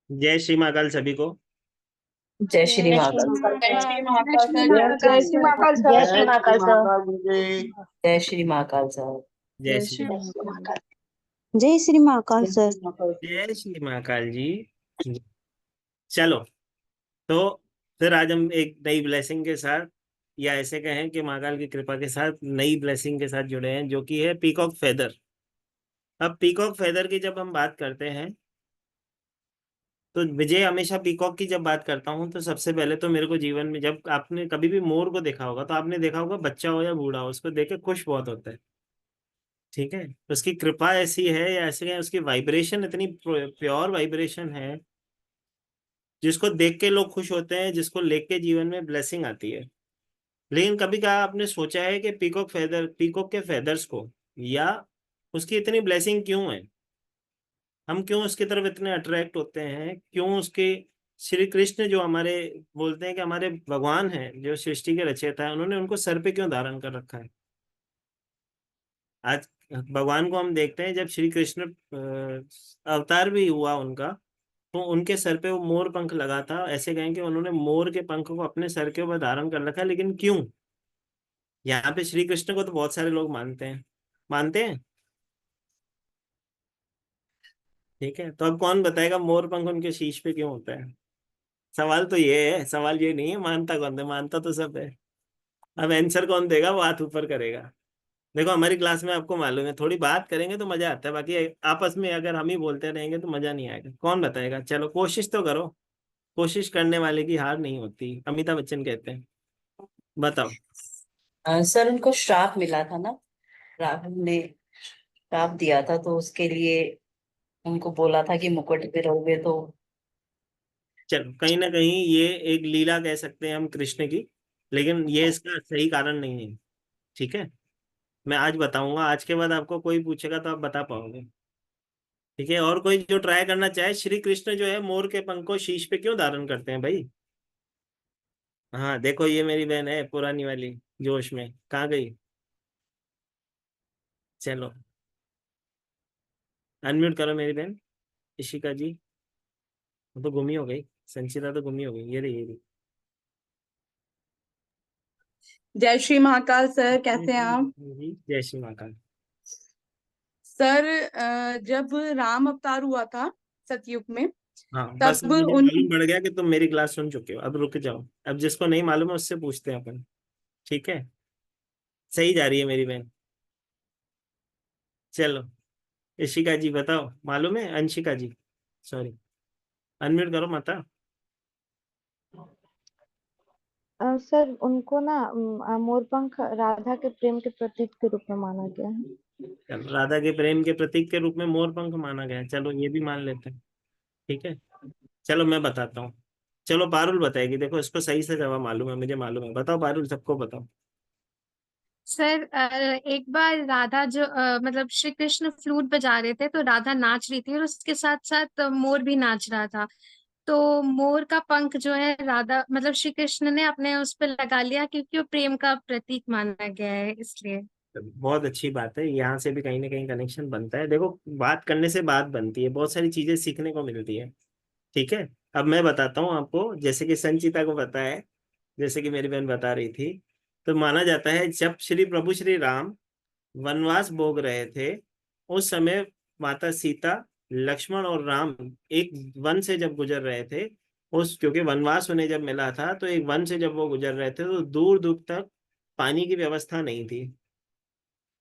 जय श्री महाकाल सभी को। जय श्री जय श्री महाकाल सर। महाकाल। जय श्री महाकाल जय श्री सर। महाकाल जय श्री सर। महाकाल जय सर। श्री महाकाल सर। जी। जय श्री महाकाल सर। जय जय श्री श्री महाकाल। जय श्री महाकाल सर। जय श्री महाकाल जी। चलो, तो फिर आज हम एक नई ब्लेसिंग के साथ, या ऐसे कहें कि महाकाल की कृपा के साथ नई ब्लेसिंग के साथ जुड़े हैं, जो कि है पीकॉक फेदर। अब पीकॉक फेदर की जब हम बात करते हैं तो विजय हमेशा पीकॉक की जब बात करता हूँ तो सबसे पहले तो मेरे को जीवन में, जब आपने कभी भी मोर को देखा होगा तो आपने देखा होगा, बच्चा हो या बूढ़ा हो, उसको देख के खुश बहुत होता है। ठीक है, उसकी कृपा ऐसी है या ऐसे है, उसकी वाइब्रेशन इतनी प्योर वाइब्रेशन है जिसको देख के लोग खुश होते हैं, जिसको लेके जीवन में ब्लेसिंग आती है। लेकिन कभी कहा आपने सोचा है कि पीकॉक के फेदर्स को, या उसकी इतनी ब्लेसिंग क्यों है, हम क्यों उसकी तरफ इतने अट्रैक्ट होते हैं, क्यों उसके, श्री कृष्ण जो हमारे बोलते हैं कि हमारे भगवान हैं, जो सृष्टि के रचयिता है, उन्होंने उनको सर पे क्यों धारण कर रखा है। आज भगवान को हम देखते हैं, जब श्री कृष्ण अवतार भी हुआ उनका, तो उनके सर पे वो मोर पंख लगा था। ऐसे कहें कि उन्होंने मोर के पंख को अपने सर के ऊपर धारण कर रखा है। लेकिन क्यों? यहाँ पे श्री कृष्ण को तो बहुत सारे लोग मानते हैं, मानते हैं। ठीक है, तो अब कौन बताएगा मोर पंख उनके शीश पे क्यों होता है? सवाल तो ये है, सवाल ये नहीं है मानता कौन है, मानता तो सब है। अब आंसर कौन देगा, वो हाथ ऊपर करेगा। देखो, हमारी क्लास में आपको मालूम है, थोड़ी बात करेंगे तो मजा आता है, बाकी आपस में अगर हम ही बोलते रहेंगे तो मजा नहीं आएगा। कौन बताएगा? चलो कोशिश तो करो, कोशिश करने वाले की हार नहीं होती, अमिताभ बच्चन कहते हैं। बताओ। सर उनको श्राप मिला था ना, राहुल ने श्राप दिया था, तो उसके लिए उनको बोला था कि मुकुट पे रहोगे तो। चलो, कहीं ना कहीं ये एक लीला कह सकते हैं हम कृष्ण की, लेकिन ये इसका सही कारण नहीं है। ठीक है, मैं आज बताऊंगा, आज के बाद आपको कोई पूछेगा तो आप बता पाओगे। ठीक है, और कोई जो ट्राई करना चाहे, श्री कृष्ण जो है मोर के पंख को शीश पे क्यों धारण करते हैं भाई? हाँ देखो, ये मेरी बहन है पुरानी वाली, जोश में कहाँ गई? चलो, अनम्यूट करो मेरी बहन इशिका जी। वो तो गुम ही हो गई, संचिता तो गुम ही हो गई, ये रही। जय श्री महाकाल सर, जय कैसे हैं श्री आप? महाकाल जी, जय श्री महाकाल। सर, जब राम अवतार हुआ था सतयुग में, हाँ बस, तब मुझे उन मालूम पड़ गया कि तुम मेरी क्लास सुन चुके हो, अब रुक जाओ। अब जिसको नहीं मालूम है उससे पूछते हैं अपन। ठीक है, सही जा रही है मेरी बहन। चलो, इशिका जी बताओ, मालूम है? अंशिका जी, सॉरी, अनम्यूट करो माता। सर उनको ना मोरपंख राधा के प्रेम के प्रतीक के रूप में माना गया है। चलो, राधा के प्रेम के प्रतीक के रूप में मोर पंख माना गया है, चलो ये भी मान लेते हैं। ठीक है, चलो मैं बताता हूँ। चलो पारुल बताएगी, देखो इसको सही से जवाब मालूम है, मुझे मालूम है। बताओ पारुल, सबको बताओ। सर, एक बार राधा जो मतलब श्री कृष्ण फ्लूट बजा रहे थे, तो राधा नाच रही थी और उसके साथ साथ मोर भी नाच रहा था। तो मोर का पंख जो है राधा मतलब श्री कृष्ण ने अपने उस पर लगा लिया, क्योंकि वो प्रेम का प्रतीक माना गया है इसलिए। बहुत अच्छी बात है, यहाँ से भी कहीं ना कहीं कनेक्शन बनता है। देखो, बात करने से बात बनती है, बहुत सारी चीजें सीखने को मिलती है। ठीक है, अब मैं बताता हूँ आपको, जैसे कि संचिता को पता है, जैसे कि मेरी बहन बता रही थी। तो माना जाता है जब श्री प्रभु श्री राम वनवास भोग रहे थे, उस समय माता सीता, लक्ष्मण और राम एक वन से जब गुजर रहे थे, उस, क्योंकि वनवास उन्हें जब मिला था तो एक वन से जब वो गुजर रहे थे तो दूर दूर तक पानी की व्यवस्था नहीं थी।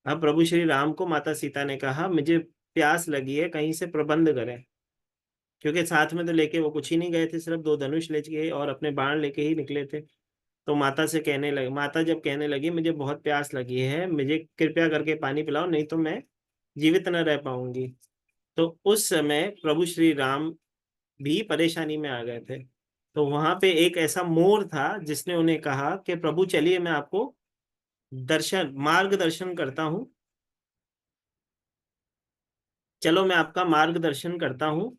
अब प्रभु श्री राम को माता सीता ने कहा, मुझे प्यास लगी है, कहीं से प्रबंध करें। क्योंकि साथ में तो लेके वो कुछ ही नहीं गए थे, सिर्फ दो धनुष ले गए और अपने बाण लेके ही निकले थे। तो माता से कहने लगे, माता जब कहने लगी मुझे बहुत प्यास लगी है, मुझे कृपया करके पानी पिलाओ, नहीं तो मैं जीवित न रह पाऊंगी। तो उस समय प्रभु श्री राम भी परेशानी में आ गए थे। तो वहां पे एक ऐसा मोर था जिसने उन्हें कहा कि प्रभु चलिए, मैं आपको मार्गदर्शन करता हूँ। चलो मैं आपका मार्गदर्शन करता हूँ,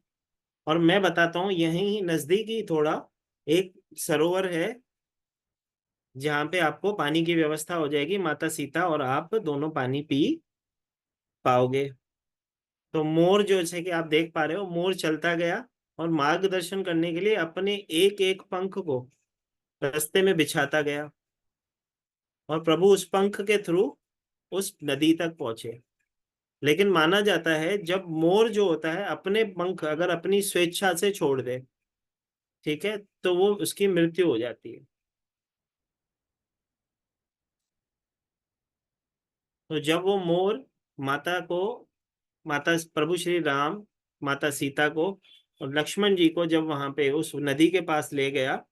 और मैं बताता हूँ, यहीं नजदीक ही थोड़ा एक सरोवर है, जहाँ पे आपको पानी की व्यवस्था हो जाएगी, माता सीता और आप दोनों पानी पी पाओगे। तो मोर, जो जैसे कि आप देख पा रहे हो, मोर चलता गया और मार्गदर्शन करने के लिए अपने एक एक पंख को रास्ते में बिछाता गया, और प्रभु उस पंख के थ्रू उस नदी तक पहुंचे। लेकिन माना जाता है जब मोर जो होता है अपने पंख अगर अपनी स्वेच्छा से छोड़ दे, ठीक है, तो वो उसकी मृत्यु हो जाती है। तो जब वो मोर माता को, माता प्रभु श्री राम, माता सीता को और लक्ष्मण जी को जब वहां पे उस नदी के पास ले गया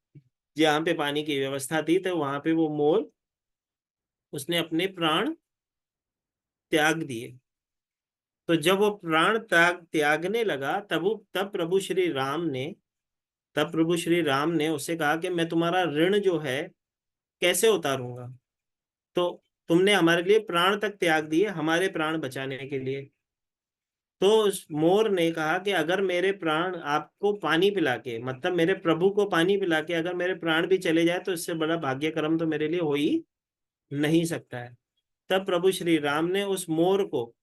जहाँ पे पानी की व्यवस्था थी, तो वहां पे वो मोर उसने अपने प्राण त्याग दिए। तो जब वो प्राण त्यागने लगा तब प्रभु श्री राम ने उससे कहा कि मैं तुम्हारा ऋण जो है कैसे उतारूंगा, तो तुमने हमारे लिए प्राण तक त्याग दिए हमारे प्राण बचाने के लिए। तो उस मोर ने कहा कि अगर मेरे प्राण आपको पानी पिला के, मतलब मेरे प्रभु को पानी पिला के अगर मेरे प्राण भी चले जाए, तो इससे बड़ा भाग्यक्रम तो मेरे लिए हो ही नहीं सकता है। तब प्रभु श्री राम ने उस मोर को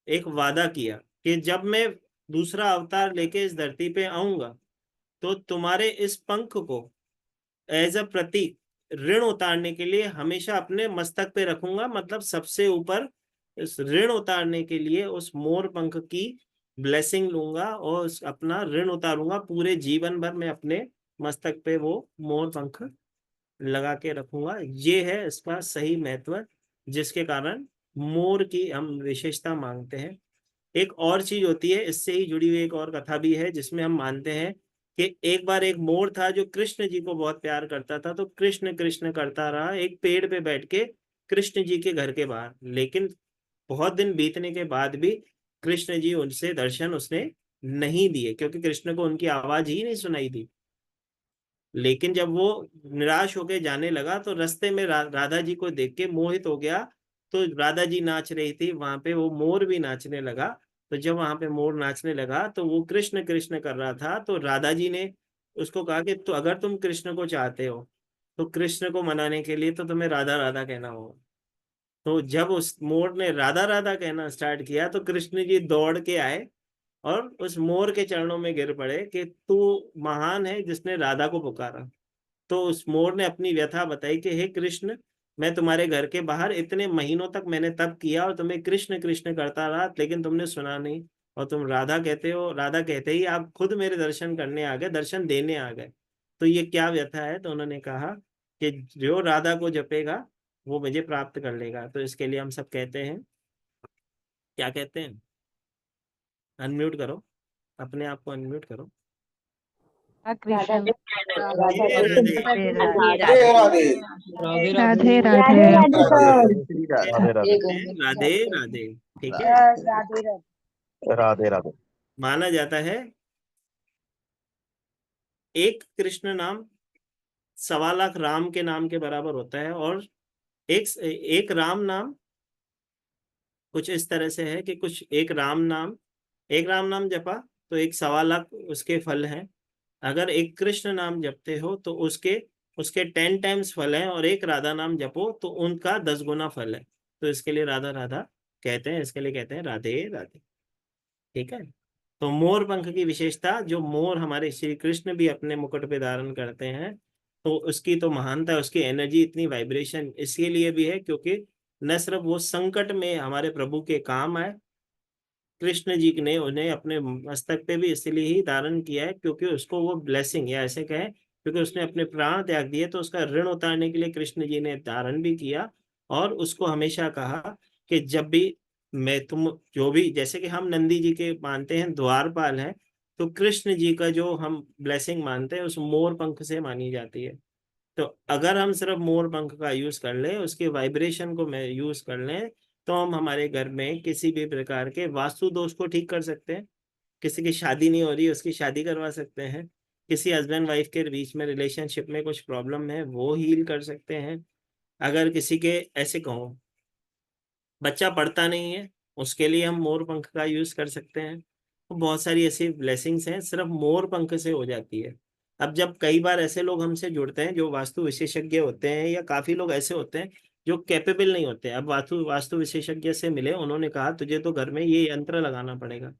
एक वादा किया कि जब मैं दूसरा अवतार लेके इस धरती पे आऊंगा, तो तुम्हारे इस पंख को एज अ प्रतीक ऋण उतारने के लिए हमेशा अपने मस्तक पे रखूंगा, मतलब सबसे ऊपर इस ऋण उतारने के लिए उस मोर पंख की ब्लेसिंग लूंगा और अपना ऋण उतारूंगा। पूरे जीवन भर मैं अपने मस्तक पे वो मोर पंख लगा के रखूंगा। ये है इसका सही महत्व, जिसके कारण मोर की हम विशेषता मांगते हैं। एक और चीज होती है, इससे ही जुड़ी हुई एक और कथा भी है, जिसमें हम मानते हैं कि एक बार एक मोर था जो कृष्ण जी को बहुत प्यार करता था। तो कृष्ण कृष्ण करता रहा एक पेड़ पे बैठ के कृष्ण जी के घर के बाहर। लेकिन बहुत दिन बीतने के बाद भी कृष्ण जी उनसे दर्शन उसने नहीं दिए, क्योंकि कृष्ण को उनकी आवाज ही नहीं सुनाई दी। लेकिन जब वो निराश होकर जाने लगा, तो रास्ते में राधा जी को देख के मोहित हो गया। तो राधा जी नाच रही थी वहां पे, वो मोर भी नाचने लगा। तो जब वहां पे मोर नाचने लगा, तो वो कृष्ण कृष्ण कर रहा था। तो राधा जी ने उसको कहा कि तो अगर तुम कृष्ण को चाहते हो, तो कृष्ण को मनाने के लिए तो तुम्हें राधा राधा कहना होगा। तो जब उस मोर ने राधा राधा कहना स्टार्ट किया, तो कृष्ण जी दौड़ के आए और उस मोर के चरणों में गिर पड़े कि तू महान है जिसने राधा को पुकारा। तो उस मोर ने अपनी व्यथा बताई कि हे कृष्ण, मैं तुम्हारे घर के बाहर इतने महीनों तक मैंने तप किया और तुम्हें कृष्ण कृष्ण करता रहा, लेकिन तुमने सुना नहीं, और तुम राधा कहते हो। राधा कहते ही आप खुद मेरे दर्शन करने आ गए, दर्शन देने आ गए। तो ये क्या व्यथा है? तो उन्होंने कहा कि जो राधा को जपेगा वो मुझे प्राप्त कर लेगा। तो इसके लिए हम सब कहते हैं, क्या कहते हैं? अनम्यूट करो, अपने आप को अनम्यूट करो। कृष्ण। राधे राधे। राधे राधे राधे राधे। राधे राधे राधे राधे। ठीक है। राधे राधे। माना जाता है एक कृष्ण नाम 1.25 लाख राम के नाम के बराबर होता है। और एक एक राम नाम कुछ इस तरह से है कि एक राम नाम जपा तो 1.25 लाख उसके फल हैं। अगर एक कृष्ण नाम जपते हो तो उसके उसके 10 टाइम्स फल हैं, और एक राधा नाम जपो तो उनका 10 गुना फल है। तो इसके लिए राधा राधा कहते हैं, इसके लिए कहते हैं राधे राधे। ठीक है। तो मोर पंख की विशेषता, जो मोर हमारे श्री कृष्ण भी अपने मुकुट पे धारण करते हैं, तो उसकी तो महानता है, उसकी एनर्जी इतनी वाइब्रेशन इसीलिए भी है क्योंकि न सिर्फ वो संकट में हमारे प्रभु के काम आए, कृष्ण जी ने उन्हें अपने मस्तक पे भी इसलिए ही धारण किया है क्योंकि उसको वो ब्लेसिंग, या ऐसे कहें क्योंकि उसने अपने प्राण त्याग दिए, तो उसका ऋण उतारने के लिए कृष्ण जी ने धारण भी किया। और उसको हमेशा कहा कि जब भी मैं तुम जो भी, जैसे कि हम नंदी जी के मानते हैं द्वारपाल हैं, तो कृष्ण जी का जो हम ब्लेसिंग मानते हैं उस मोर पंख से मानी जाती है। तो अगर हम सिर्फ मोर पंख का यूज कर लें, उसके वाइब्रेशन को मैं यूज कर लें, तो हम हमारे घर में किसी भी प्रकार के वास्तु दोष को ठीक कर सकते हैं। किसी की शादी नहीं हो रही, उसकी शादी करवा सकते हैं। किसी हस्बैंड वाइफ के बीच में रिलेशनशिप में कुछ प्रॉब्लम है, वो हील कर सकते हैं। अगर किसी के ऐसे कहो बच्चा पढ़ता नहीं है, उसके लिए हम मोर पंख का यूज कर सकते हैं। तो बहुत सारी ऐसी ब्लेसिंग्स हैं सिर्फ मोर पंख से हो जाती है। अब जब कई बार ऐसे लोग हमसे जुड़ते हैं जो वास्तु विशेषज्ञ होते हैं, या काफी लोग ऐसे होते हैं जो कैपेबल नहीं होते, अब वास्तु वास्तु विशेषज्ञ से मिले, उन्होंने कहा तुझे तो घर में ये यंत्र लगाना पड़ेगा।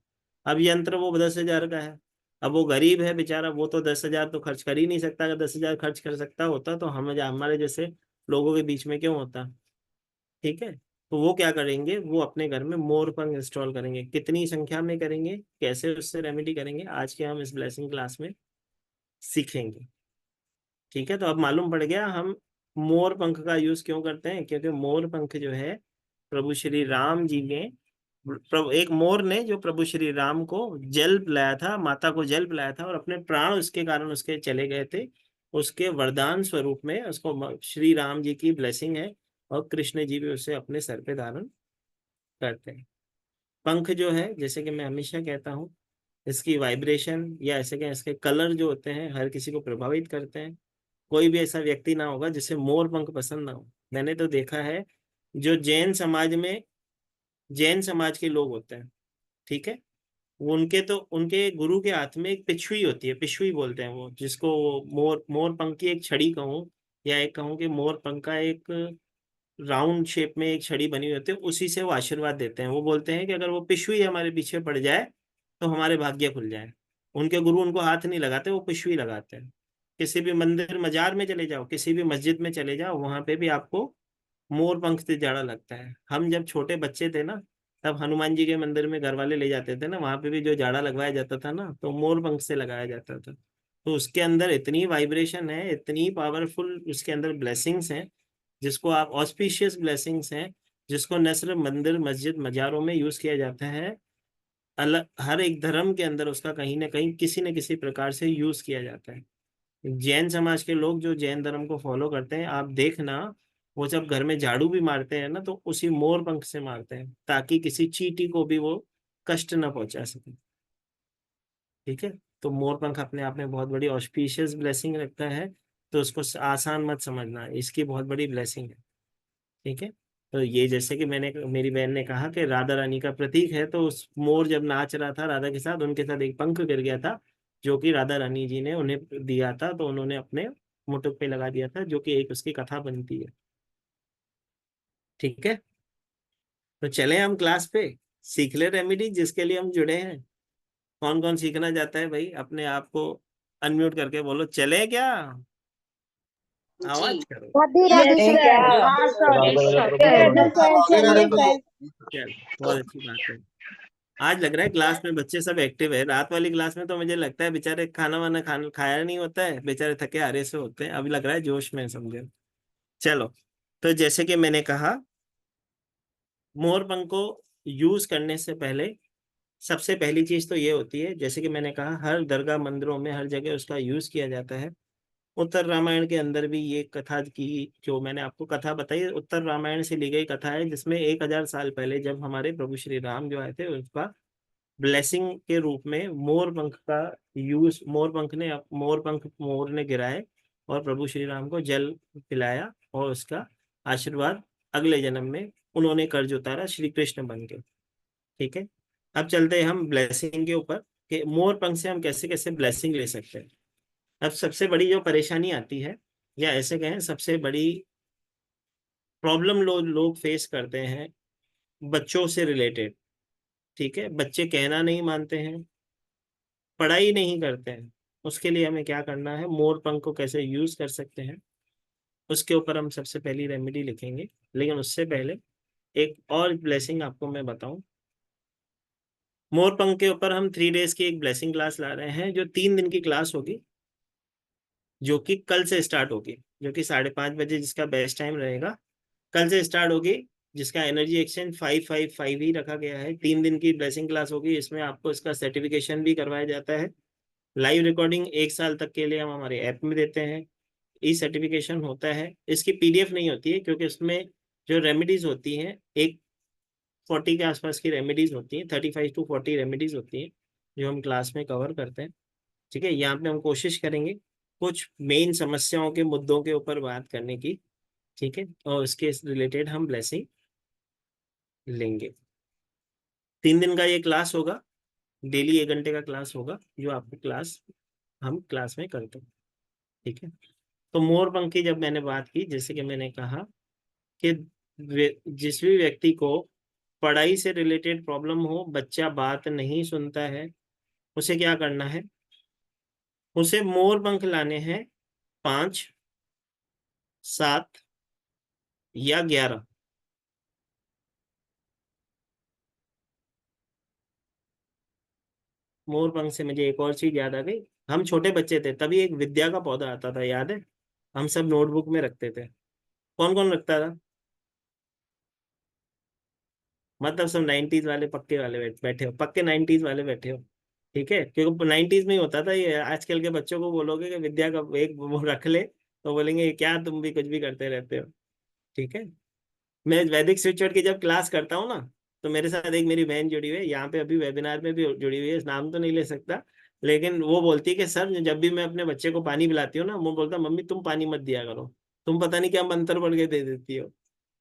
अब यंत्र वो 10,000 का है, अब वो गरीब है बेचारा, वो तो 10,000 तो खर्च कर ही नहीं सकता। अगर 10,000 खर्च कर सकता होता तो हमारे जैसे लोगों के बीच में क्यों होता। ठीक है, तो वो क्या करेंगे, वो अपने घर में मोर पंख इंस्टॉल करेंगे। कितनी संख्या में करेंगे, कैसे उससे रेमेडी करेंगे, आज के हम इस ब्लेसिंग क्लास में सीखेंगे। ठीक है, तो अब मालूम पड़ गया हम मोर पंख का यूज क्यों करते हैं। क्योंकि मोर पंख जो है प्रभु श्री राम जी ने, एक मोर ने जो प्रभु श्री राम को जल पिलाया था, माता को जल पिलाया था, और अपने प्राण उसके कारण उसके चले गए थे, उसके वरदान स्वरूप में उसको श्री राम जी की ब्लेसिंग है। और कृष्ण जी भी उसे अपने सर पे धारण करते हैं। पंख जो है, जैसे कि मैं हमेशा कहता हूँ, इसकी वाइब्रेशन या ऐसे कहें इसके कलर जो होते हैं हर किसी को प्रभावित करते हैं। कोई भी ऐसा व्यक्ति ना होगा जिसे मोर पंख पसंद ना हो। मैंने तो देखा है, जो जैन समाज में, जैन समाज के लोग होते हैं, ठीक है, वो उनके गुरु के हाथ में एक पिछुई होती है, पिछुई बोलते हैं वो, जिसको वो मोर पंख की एक छड़ी कहूँ, या एक कहूँ कि मोर पंख का एक राउंड शेप में एक छड़ी बनी हुई होती है, उसी से वो आशीर्वाद देते हैं। वो बोलते हैं कि अगर वो पिशवी हमारे पीछे पड़ जाए तो हमारे भाग्य खुल जाए। उनके गुरु उनको हाथ नहीं लगाते, वो पिशवी लगाते हैं। किसी भी मंदिर मजार में चले जाओ, किसी भी मस्जिद में चले जाओ, वहां पे भी आपको मोर पंख से जाड़ा लगता है। हम जब छोटे बच्चे थे ना, तब हनुमान जी के मंदिर में घर वाले ले जाते थे ना, वहां पे भी जो जाड़ा लगवाया जाता था ना, तो मोर पंख से लगाया जाता था। तो उसके अंदर इतनी वाइब्रेशन है, इतनी पावरफुल उसके अंदर ब्लेसिंग्स हैं, जिसको आप ऑस्पिशियस ब्लेसिंग्स हैं, जिसको न सिर्फ मंदिर मस्जिद मजारों में यूज किया जाता है, अलग हर एक धर्म के अंदर उसका कहीं ना कहीं किसी न किसी प्रकार से यूज किया जाता है। जैन समाज के लोग जो जैन धर्म को फॉलो करते हैं, आप देखना, वो जब घर में झाड़ू भी मारते हैं ना, तो उसी मोर पंख से मारते हैं, ताकि किसी चींटी को भी वो कष्ट न पहुंचा सके। ठीक है, तो मोर पंख अपने आप में बहुत बड़ी ऑस्पिशियस ब्लेसिंग रखता है। तो उसको आसान मत समझना, इसकी बहुत बड़ी ब्लेसिंग है। ठीक है, तो ये जैसे कि मैंने, मेरी बहन ने कहा कि राधा रानी का प्रतीक है, तो उस मोर जब नाच रहा था राधा के साथ, उनके साथ एक पंख गिर गया था, जो कि राधा रानी जी ने उन्हें दिया था, तो उन्होंने अपने मुकुट पे लगा दिया था, जो कि एक उसकी कथा बनती है। ठीक है, तो चले हम क्लास पे, सीख ले रेमेडी जिसके लिए हम जुड़े हैं। कौन कौन सीखना चाहता है भाई, अपने आप को अनम्यूट करके बोलो, चले क्या, आवाज जी। करो। राधे राधे चलें सर। क्या? हाँ सर। राधे राधे सर। प्रभु चलिए चरणों सर, राधे चलिए प्रभु। सर। चल, बहुत अच्छी बात है। आज लग रहा है क्लास में बच्चे सब एक्टिव है। रात वाली क्लास में तो मुझे लगता है बेचारे खाना वाना खाया नहीं होता है, बेचारे थके हारे से होते हैं। अभी लग रहा है जोश में है, समझे। चलो, तो जैसे कि मैंने कहा, मोर पंख को यूज करने से पहले सबसे पहली चीज तो ये होती है, जैसे कि मैंने कहा, हर दरगाह मंदिरों में हर जगह उसका यूज किया जाता है। उत्तर रामायण के अंदर भी ये कथा की, जो मैंने आपको कथा बताई, उत्तर रामायण से ली गई कथा है, जिसमें 1,000 साल पहले जब हमारे प्रभु श्री राम जो आए थे, उसका ब्लेसिंग के रूप में मोर पंख का यूज, मोर पंख मोर ने गिराए और प्रभु श्री राम को जल पिलाया, और उसका आशीर्वाद अगले जन्म में उन्होंने कर्ज उतारा श्री कृष्ण बन के। ठीक है, अब चलते हैं हम ब्लेसिंग के ऊपर, कि मोर पंख से हम कैसे कैसे ब्लेसिंग ले सकते हैं। अब सबसे बड़ी जो परेशानी आती है, या ऐसे कहें सबसे बड़ी प्रॉब्लम लोग फेस करते हैं, बच्चों से रिलेटेड। ठीक है, बच्चे कहना नहीं मानते हैं, पढ़ाई नहीं करते हैं। उसके लिए हमें क्या करना है, मोर पंख को कैसे यूज कर सकते हैं, उसके ऊपर हम सबसे पहली रेमेडी लिखेंगे। लेकिन उससे पहले एक और ब्लेसिंग आपको मैं बताऊं। मोर पंख के ऊपर हम 3 डेज की एक ब्लेसिंग क्लास ला रहे हैं, जो 3 दिन की क्लास होगी, जो कि कल से स्टार्ट होगी, जो कि 5:30 बजे जिसका बेस्ट टाइम रहेगा, कल से स्टार्ट होगी। जिसका एनर्जी एक्सचेंज 555 ही रखा गया है। 3 दिन की ब्लेसिंग क्लास होगी, इसमें आपको इसका सर्टिफिकेशन भी करवाया जाता है। लाइव रिकॉर्डिंग 1 साल तक के लिए हम हमारे ऐप में देते हैं। ई सर्टिफिकेशन होता है, इसकी पीडीएफ नहीं होती है, क्योंकि उसमें जो रेमेडीज होती हैं, एक 40 के आसपास की रेमेडीज होती हैं, 35 to 40 रेमेडीज होती हैं, जो हम क्लास में कवर करते हैं। ठीक है, यहाँ पे हम कोशिश करेंगे कुछ मेन समस्याओं के मुद्दों के ऊपर बात करने की। ठीक है, और उसके रिलेटेड हम ब्लेसिंग लेंगे। 3 दिन का ये क्लास होगा, डेली 1 घंटे का क्लास होगा, जो आपको क्लास हम क्लास में करते हैं। ठीक है, तो मोर पंख की जब मैंने बात की, जैसे कि मैंने कहा कि जिस भी व्यक्ति को पढ़ाई से रिलेटेड प्रॉब्लम हो, बच्चा बात नहीं सुनता है, उसे क्या करना है, उसे मोर पंख लाने हैं 5, 7 या 11। मोर पंख से मुझे एक और चीज याद आ गई। हम छोटे बच्चे थे तभी एक विद्या का पौधा आता था, याद है? हम सब नोटबुक में रखते थे। कौन कौन रखता था? मतलब सब 90s वाले पक्के वाले बैठे हो, पक्के 90s वाले बैठे हो। ठीक है, क्योंकि 90s में ही होता था ये। आजकल के बच्चों को बोलोगे कि विद्या का एक वो रख ले तो बोलेंगे "ये क्या, तुम भी कुछ भी करते रहते हो"। ठीक है। मैं वैदिक स्विचवर्ड की जब क्लास करता हूँ ना, तो मेरे साथ एक मेरी बहन जुड़ी हुई है, यहाँ पे अभी वेबिनार में भी जुड़ी हुई है, नाम तो नहीं ले सकता। लेकिन वो बोलती है कि सर, जब भी मैं अपने बच्चे को पानी पिलाती हूँ ना, वो बोलता मम्मी तुम पानी मत दिया करो, तुम पता नहीं क्या मंत्र पढ़ के दे देती हो।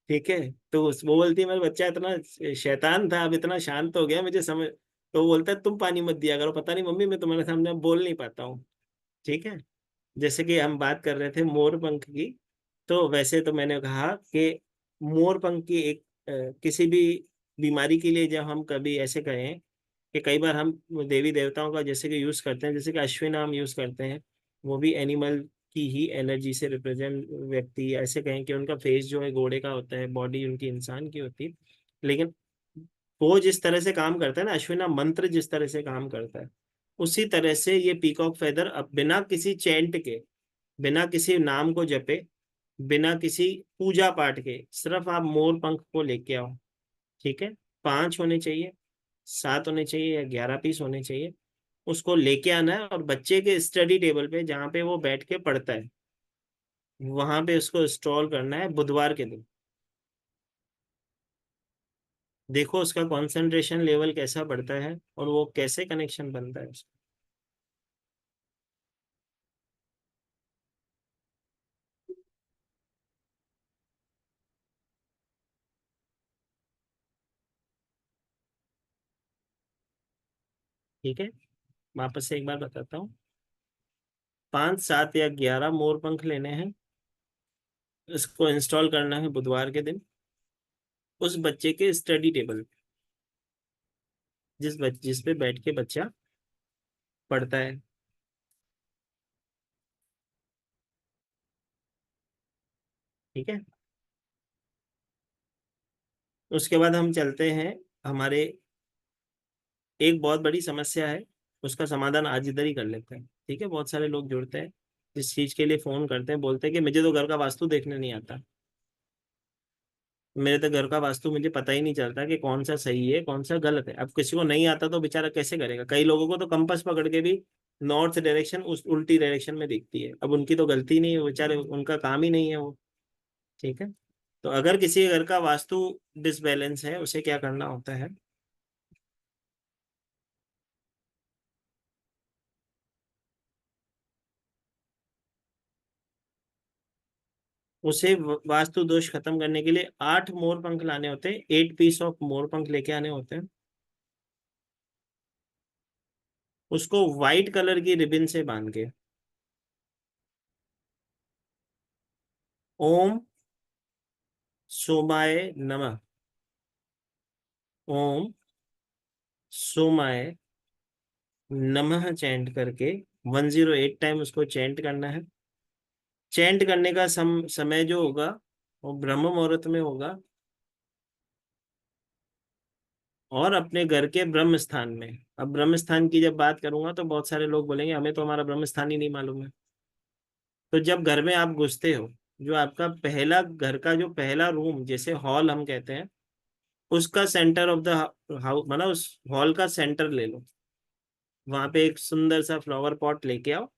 ठीक है। तो वो बोलती है मेरा बच्चा इतना शैतान था, अब इतना शांत हो गया, मुझे समझ। तो वो बोलता है तुम पानी मत दिया करो, पता नहीं मम्मी मैं तुम्हारे सामने अब बोल नहीं पाता हूँ। ठीक है। जैसे कि हम बात कर रहे थे मोर पंख की, तो वैसे तो मैंने कहा कि मोर पंख की एक किसी भी बीमारी के लिए जब हम कभी ऐसे कहें कि कई बार हम देवी देवताओं का जैसे कि यूज करते हैं, जैसे कि अश्विनाम यूज करते हैं, वो भी एनिमल की ही एनर्जी से रिप्रेजेंट व्यक्ति, ऐसे कहें कि उनका फेस जो है घोड़े का होता है, बॉडी उनकी इंसान की होती है। लेकिन वो जिस तरह से काम करता है ना, अश्विना मंत्र जिस तरह से काम करता है, उसी तरह से ये पीकॉक फेदर अब बिना किसी चैंट के, बिना किसी नाम को जपे, बिना किसी पूजा पाठ के, सिर्फ आप मोर पंख को लेके आओ। ठीक है। 5 होने चाहिए, 7 होने चाहिए या 11 पीस होने चाहिए। उसको लेके आना है और बच्चे के स्टडी टेबल पे जहाँ पे वो बैठ के पढ़ता है, वहां पे उसको इंस्टॉल करना है बुधवार के दिन। देखो उसका कंसंट्रेशन लेवल कैसा बढ़ता है और वो कैसे कनेक्शन बनता है उसका। ठीक है। वापस से एक बार बताता हूँ। 5, 7 या 11 मोर पंख लेने हैं। इसको इंस्टॉल करना है बुधवार के दिन उस बच्चे के स्टडी टेबल पे, जिस पे बैठ के बच्चा पढ़ता है। ठीक है। उसके बाद हम चलते हैं हमारे, एक बहुत बड़ी समस्या है, उसका समाधान आज इधर ही कर लेते हैं। ठीक है। बहुत सारे लोग जुड़ते हैं, इस चीज के लिए फोन करते हैं, बोलते हैं कि मुझे तो घर का वास्तु देखने नहीं आता, मेरे तो घर का वास्तु मुझे पता ही नहीं चलता कि कौन सा सही है कौन सा गलत है। अब किसी को नहीं आता तो बेचारा कैसे करेगा? कई लोगों को तो कंपास पकड़ के भी नॉर्थ डायरेक्शन उस उल्टी डायरेक्शन में दिखती है। अब उनकी तो गलती नहीं है, वो बेचारे, उनका काम ही नहीं है वो। ठीक है। तो अगर किसी घर का वास्तु डिसबैलेंस है, उसे क्या करना होता है? उसे वास्तु दोष खत्म करने के लिए 8 मोर पंख लाने होते हैं, 8 पीस ऑफ मोर पंख लेके आने होते हैं। उसको व्हाइट कलर की रिबन से बांध के ओम सोमाय नमः, ओम सोमाय नमः चैंट करके 108 टाइम उसको चैंट करना है। चैंट करने का समय जो होगा वो ब्रह्म मुहूर्त में होगा, और अपने घर के ब्रह्म स्थान में। अब ब्रह्म स्थान की जब बात करूंगा तो बहुत सारे लोग बोलेंगे हमें तो हमारा ब्रह्म स्थान ही नहीं मालूम है। तो जब घर में आप घुसते हो, जो आपका पहला घर का जो पहला रूम, जैसे हॉल हम कहते हैं, उसका सेंटर ऑफ द हाउस, मतलब उस हॉल का सेंटर ले लो। वहां पे एक सुंदर सा फ्लावर पॉट लेके आओ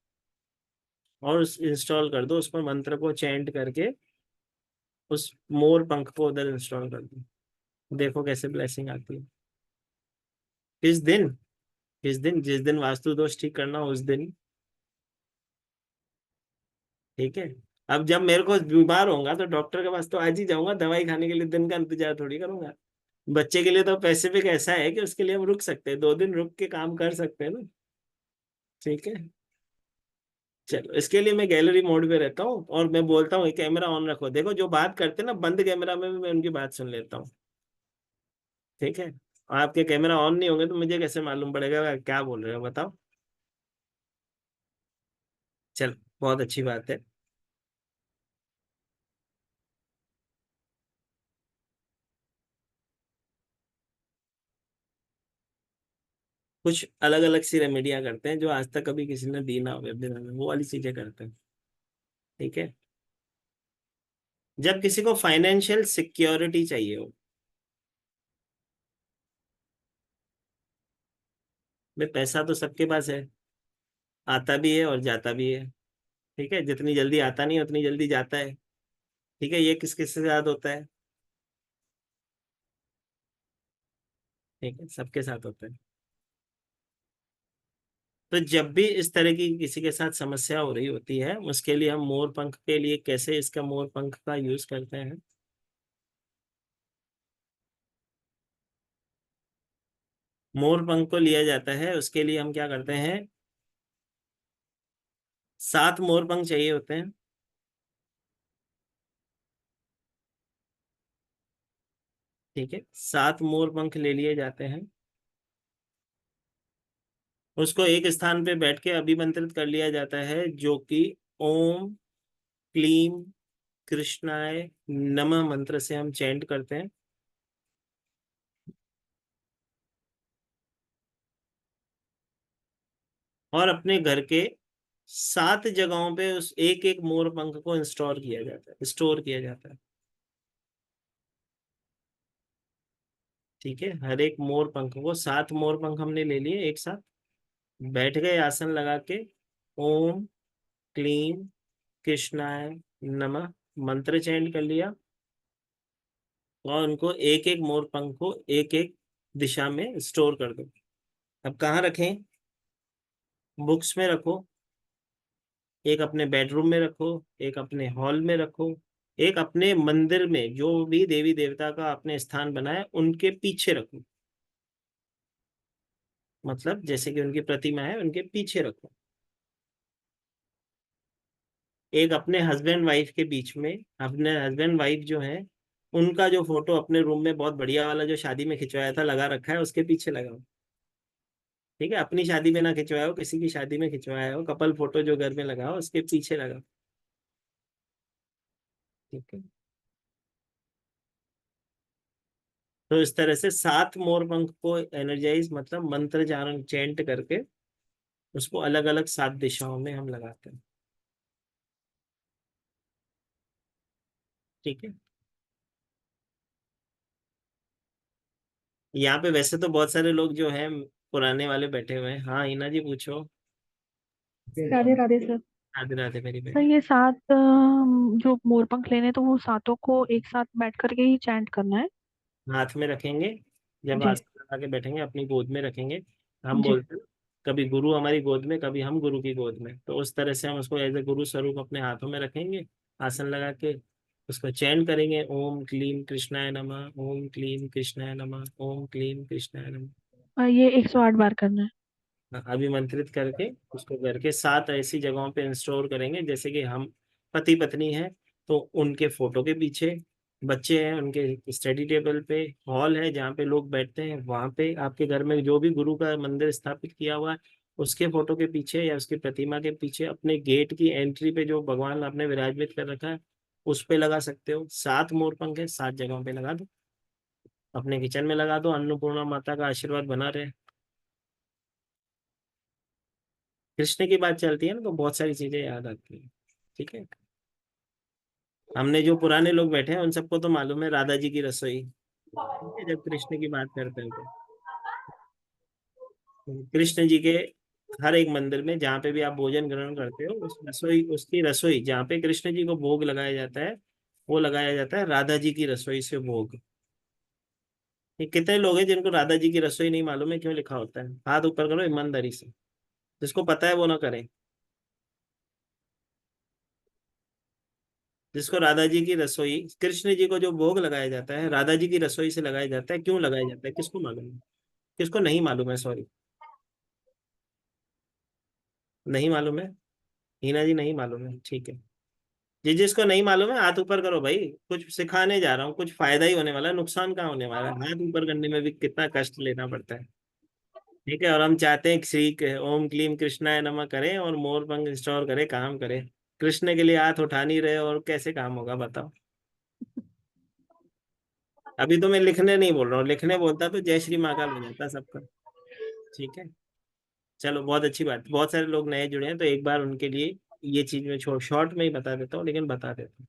और उस इंस्टॉल कर दो, उसमें मंत्र को चैंट करके उस मोर पंख को उधर इंस्टॉल कर दो। देखो कैसे ब्लेसिंग आती है। किस दिन? जिस दिन वास्तु दोष ठीक करना हो उस दिन। ठीक है। अब जब मेरे को बीमार होगा तो डॉक्टर के पास तो आज ही जाऊंगा, दवाई खाने के लिए दिन का इंतजार थोड़ी करूंगा। बच्चे के लिए तो पैसिफिक ऐसा है कि उसके लिए हम रुक सकते हैं, 2 दिन रुक के काम कर सकते हैं ना। ठीक है। चलो, इसके लिए मैं गैलरी मोड पे रहता हूँ और मैं बोलता हूँ कैमरा ऑन रखो, देखो जो बात करते हैं ना बंद कैमरा में भी मैं उनकी बात सुन लेता हूँ। ठीक है। और आपके कैमरा ऑन नहीं होंगे तो मुझे कैसे मालूम पड़ेगा क्या बोल रहे हो? बताओ। चल, बहुत अच्छी बात है। कुछ अलग अलग सी रेमेडियां करते हैं जो आज तक कभी किसी ने दी ना हो वेबिनार में, वो वाली चीजें करते हैं। ठीक है। जब किसी को फाइनेंशियल सिक्योरिटी चाहिए हो, भाई पैसा तो सबके पास है, आता भी है और जाता भी है। ठीक है, जितनी जल्दी आता नहीं उतनी जल्दी जाता है। ठीक है, ये किस किस के साथ होता है? ठीक है, सबके साथ होता है। तो जब भी इस तरह की किसी के साथ समस्या हो रही होती है, उसके लिए हम मोर पंख के लिए कैसे इसका मोर पंख का यूज करते हैं। मोर पंख को लिया जाता है, उसके लिए हम क्या करते हैं, 7 मोर पंख चाहिए होते हैं। ठीक है, 7 मोर पंख ले लिए जाते हैं। उसको एक स्थान पे बैठ के अभिमंत्रित कर लिया जाता है, जो कि ओम क्लीम कृष्णाय नमः मंत्र से हम चैंट करते हैं। और अपने घर के 7 जगहों पे उस एक एक मोर पंख को इंस्टॉल किया जाता है, स्टोर किया जाता है। ठीक है, हर एक मोर पंख को 7 मोर पंख हमने ले लिए एक साथ, बैठ गए आसन लगा के, ओम क्लीम कृष्णाय नमः मंत्र चैंट कर लिया, और उनको एक एक मोर पंख को एक एक दिशा में स्टोर कर दो। अब कहाँ रखें? बुक्स में रखो, एक अपने बेडरूम में रखो, एक अपने हॉल में रखो, एक अपने मंदिर में जो भी देवी देवता का आपने स्थान बनाया उनके पीछे रखो। मतलब जैसे कि उनकी प्रतिमा है उनके पीछे रखो। एक अपने हस्बैंड वाइफ के बीच में, अपने हस्बैंड वाइफ जो है उनका जो फोटो अपने रूम में बहुत बढ़िया वाला जो शादी में खिंचवाया था लगा रखा है, उसके पीछे लगाओ। ठीक है, अपनी शादी में ना खिंचवाया हो, किसी की शादी में खिंचवाया हो, कपल फोटो जो घर में लगाओ उसके पीछे लगाओ। ठीक है, तो इस तरह से 7 मोर पंख को एनर्जाइज मतलब मंत्र चारण चैंट करके उसको अलग अलग 7 दिशाओं में हम लगाते हैं। ठीक है, यहाँ पे वैसे तो बहुत सारे लोग जो हैं पुराने वाले बैठे हुए हैं। हाँ हिना जी पूछो। राधे राधे सर। राधे राधे मेरी सर बहन। ये सात जो मोरपंख लेने तो वो सातों को एक साथ बैठ करके ही चैंट करना है। हाथ में रखेंगे, जब जी आसन लगा के बैठेंगे अपनी गोद में रखेंगे। हम जी। बोलते हैं कभी गुरु हमारी गोद में, कभी हम गुरु की गोद में, तो उस तरह से हम उसको एज ए गुरु स्वरूप अपने हाथों में रखेंगे, आसन लगा के उसको चैंट करेंगे, ओम क्लीम कृष्णाय नमः, ओम क्लीम कृष्णाय नमः, ओम क्लीम कृष्णाय नमः। और ये 108 बार करना है। अभिमंत्रित करके उसको घर के 7 ऐसी जगहों पे इंस्टोर करेंगे, जैसे कि हम पति पत्नी हैं तो उनके फोटो के पीछे, बच्चे हैं उनके स्टडी टेबल पे, हॉल है जहाँ पे लोग बैठते हैं वहां पे, आपके घर में जो भी गुरु का मंदिर स्थापित किया हुआ है उसके फोटो के पीछे या उसकी प्रतिमा के पीछे, अपने गेट की एंट्री पे जो भगवान आपने विराजमान कर रखा है उस पे लगा सकते हो। 7 मोरपंख है, 7 जगहों पे लगा दो, अपने किचन में लगा दो, अन्नपूर्णा माता का आशीर्वाद बना रहे। कृष्ण की बात चलती है ना तो बहुत सारी चीजें याद आती है। ठीक है, हमने जो पुराने लोग बैठे हैं उन सबको तो मालूम है राधा जी की रसोई। ठीक है, जब कृष्ण की बात करते हैं तो कृष्ण जी के हर एक मंदिर में जहाँ पे भी आप भोजन ग्रहण करते हो उस रसोई, उसकी रसोई जहाँ पे कृष्ण जी को भोग लगाया जाता है वो लगाया जाता है राधा जी की रसोई से भोग। ये कितने लोग हैं जिनको राधा जी की रसोई नहीं मालूम है क्यों लिखा होता है? हाथ ऊपर करो ईमानदारी से, जिसको पता है वो ना करे। जिसको राधा जी की रसोई, कृष्ण जी को जो भोग लगाया जाता है राधा जी की रसोई से लगाया जाता है, क्यों लगाया जाता है किसको मालूम है? किसको नहीं मालूम है, सॉरी, नहीं मालूम है। हीना जी नहीं मालूम है, ठीक है। जिसको नहीं मालूम है हाथ ऊपर करो भाई, कुछ सिखाने जा रहा हूँ, कुछ फायदा ही होने वाला है, नुकसान कहाँ होने वाला है? हाथ ऊपर करने में भी कितना कष्ट लेना पड़ता है। ठीक है, और हम चाहते हैं कि श्री ओम क्लीम कृष्णाय नमः करें और मोर पंख स्टोर करे, काम करे। कृष्ण के लिए हाथ उठा नहीं रहे और कैसे काम होगा बताओ। अभी तो मैं लिखने नहीं बोल रहा हूँ, लिखने बोलता तो जय श्री महाकाल हो जाता सबका। ठीक है, चलो बहुत अच्छी बात, बहुत सारे लोग नए जुड़े हैं तो एक बार उनके लिए ये चीज मैं शॉर्ट में ही बता देता हूँ, लेकिन बता देता हूँ।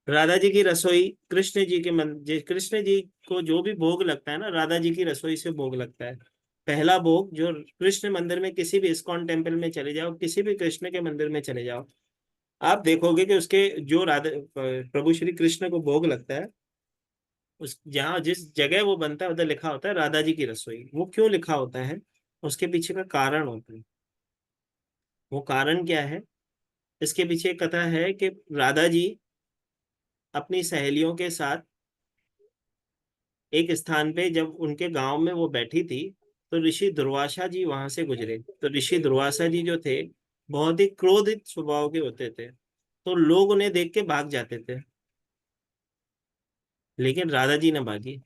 राधा जी की रसोई, कृष्ण जी के कृष्ण जी को जो भी भोग लगता है ना, राधा जी की रसोई से भोग लगता है। पहला भोग जो कृष्ण मंदिर में, किसी भी इस्कॉन टेम्पल में चले जाओ, किसी भी कृष्ण के मंदिर में चले जाओ, आप देखोगे कि उसके जो राधा प्रभु श्री कृष्ण को भोग लगता है, उस जहाँ जिस जगह वो बनता है उधर लिखा होता है राधा जी की रसोई। वो क्यों लिखा होता है, उसके पीछे का कारण होता है। वो कारण क्या है, इसके पीछे एक कथा है कि राधा जी अपनी सहेलियों के साथ एक स्थान पे, जब उनके गांव में वो बैठी थी, तो ऋषि दुर्वासा जी वहां से गुजरे। तो ऋषि दुर्वासा जी जो थे, बहुत ही क्रोधित स्वभाव के होते थे, तो लोग उन्हें देख के भाग जाते थे, लेकिन राधा जी ने भागी।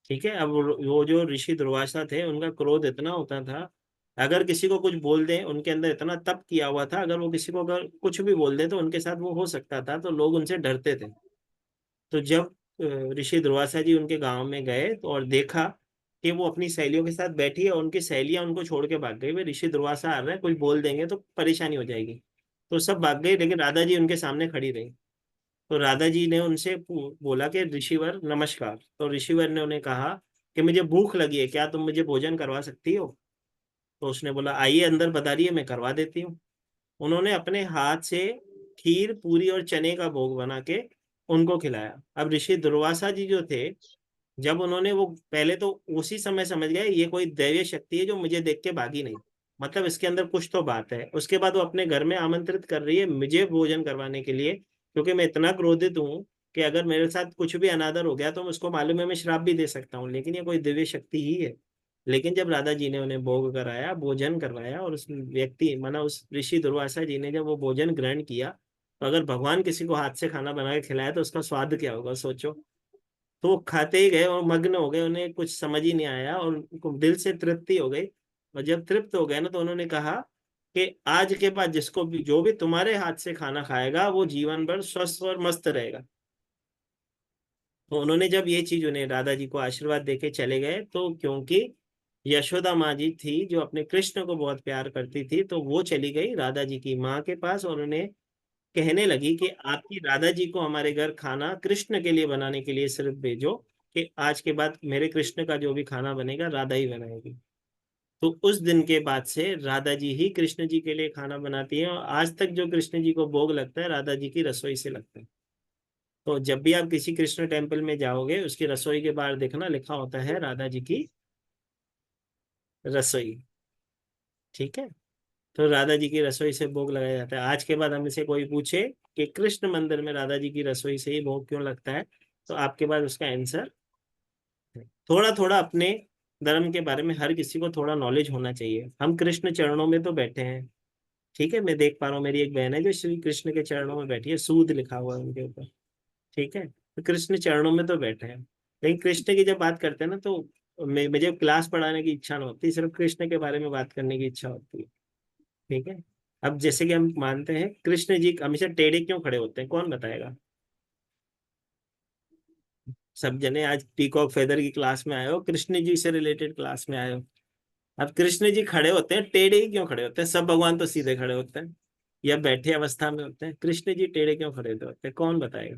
ठीक है, अब वो जो ऋषि दुर्वासा थे, उनका क्रोध इतना होता था, अगर किसी को कुछ बोल दें, उनके अंदर इतना तप किया हुआ था, अगर वो किसी को अगर कुछ भी बोल दे तो उनके साथ वो हो सकता था, तो लोग उनसे डरते थे। तो जब ऋषि दुर्वासा जी उनके गांव में गए तो और देखा कि वो अपनी सहेलियों के साथ बैठी है और उनकी सहेलियां उनको छोड़ के भाग गई, वे ऋषि दुर्वासा आ रहे हैं, कुछ बोल देंगे तो परेशानी हो जाएगी, तो सब भाग गए, लेकिन राधा जी उनके सामने खड़ी रही। तो राधा जी ने उनसे बोला कि ऋषिवर नमस्कार। तो ऋषिवर ने उन्हें कहा कि मुझे भूख लगी है, क्या तुम मुझे भोजन करवा सकती हो। तो उसने बोला आइए अंदर बताइए, मैं करवा देती हूँ। उन्होंने अपने हाथ से खीर, पूरी और चने का भोग बना के उनको खिलाया। अब ऋषि दुर्वासा जी जो थे, जब उन्होंने वो पहले तो उसी समय समझ गए ये कोई दैवीय शक्ति है जो मुझे देख के भागी नहीं, मतलब इसके अंदर कुछ तो बात है। उसके बाद वो अपने घर में आमंत्रित कर रही है मुझे भोजन करवाने के लिए, क्योंकि मैं इतना क्रोधित हूँ कि अगर मेरे साथ कुछ भी अनादर हो गया तो उसको मालूम है मैं श्राप भी दे सकता हूँ, लेकिन ये कोई दिव्य शक्ति ही है। लेकिन जब राधा जी ने उन्हें भोग कराया, भोजन करवाया, और उस व्यक्ति माना उस ऋषि दुर्वासा जी ने जब वो भोजन ग्रहण किया, तो अगर भगवान किसी को हाथ से खाना बना के खिलाया तो उसका स्वाद क्या होगा सोचो। तो वो खाते ही गए और मग्न हो गए, उन्हें कुछ समझ ही नहीं आया और उनको दिल से तृप्ति हो गई। और जब तृप्त हो गए ना, तो उन्होंने कहा कि आज के बाद जिसको भी, जो भी तुम्हारे हाथ से खाना खाएगा वो जीवन भर स्वस्थ और मस्त रहेगा। तो उन्होंने जब ये चीज उन्हें राधा जी को आशीर्वाद देके चले गए, तो क्योंकि यशोदा माँ जी थी जो अपने कृष्ण को बहुत प्यार करती थी, तो वो चली गई राधा जी की माँ के पास और उन्हें कहने लगी कि आपकी राधा जी को हमारे घर खाना कृष्ण के लिए बनाने के लिए सिर्फ भेजो, कि आज के बाद मेरे कृष्ण का जो भी खाना बनेगा राधा ही बनाएगी। तो उस दिन के बाद से राधा जी ही कृष्ण जी के लिए खाना बनाती है, और आज तक जो कृष्ण जी को भोग लगता है राधा जी की रसोई से लगता है। तो जब भी आप किसी कृष्ण टेम्पल में जाओगे, उसकी रसोई के बाहर देखना लिखा होता है राधा जी की रसोई। ठीक है, तो राधा जी की रसोई से भोग लगाया जाता है। आज के बाद हमसे कोई पूछे कि कृष्ण मंदिर में राधा जी की रसोई से ही भोग क्यों लगता है, तो आपके पास उसका आंसर है। थोड़ा थोड़ा अपने धर्म के बारे में हर किसी को थोड़ा नॉलेज होना चाहिए। हम कृष्ण चरणों में तो बैठे हैं, ठीक है, मैं देख पा रहा हूँ मेरी एक बहन है जो श्री कृष्ण के चरणों में बैठी है, सूद लिखा हुआ है उनके ऊपर। ठीक है, तो कृष्ण चरणों में तो बैठे हैं, लेकिन कृष्ण की जब बात करते हैं ना, तो मुझे क्लास पढ़ाने की इच्छा नहीं होती, सिर्फ कृष्ण के बारे में बात करने की इच्छा होती है। ठीक है, अब जैसे कि हम मानते हैं कृष्ण जी हमेशा टेढ़े क्यों खड़े होते हैं, कौन बताएगा। सब जने आज पीकॉक फेदर की क्लास में आए हो, कृष्ण जी से रिलेटेड क्लास में आए हो। अब कृष्ण जी खड़े होते हैं, टेढ़े ही क्यों खड़े होते हैं, सब भगवान तो सीधे खड़े होते हैं या बैठे अवस्था में होते हैं, कृष्ण जी टेढ़े क्यों खड़े होते हैं, कौन बताएगा।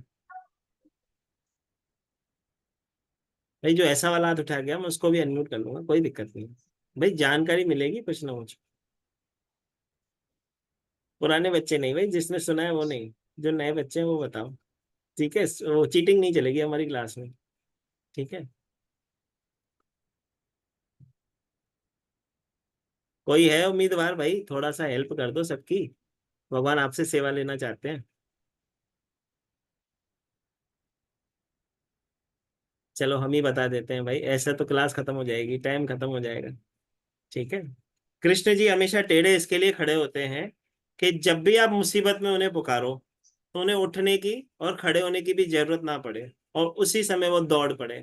भाई जो ऐसा वाला हाथ उठा गया मैं उसको भी अनम्यूट कर लूंगा, कोई दिक्कत नहीं। भाई जानकारी मिलेगी कुछ ना कुछ। पुराने बच्चे नहीं भाई, जिसने सुना है वो नहीं, जो नए बच्चे हैं वो बताओ। ठीक है, वो चीटिंग नहीं चलेगी हमारी क्लास में। ठीक है, कोई है उम्मीदवार भाई, थोड़ा सा हेल्प कर दो सबकी, भगवान आपसे सेवा लेना चाहते हैं। चलो हम ही बता देते हैं भाई, ऐसा तो क्लास खत्म हो जाएगी, टाइम खत्म हो जाएगा। ठीक है, कृष्ण जी हमेशा टेढ़े इसके लिए खड़े होते हैं कि जब भी आप मुसीबत में उन्हें पुकारो, तो उन्हें उठने की और खड़े होने की भी जरूरत ना पड़े, और उसी समय वो दौड़ पड़े।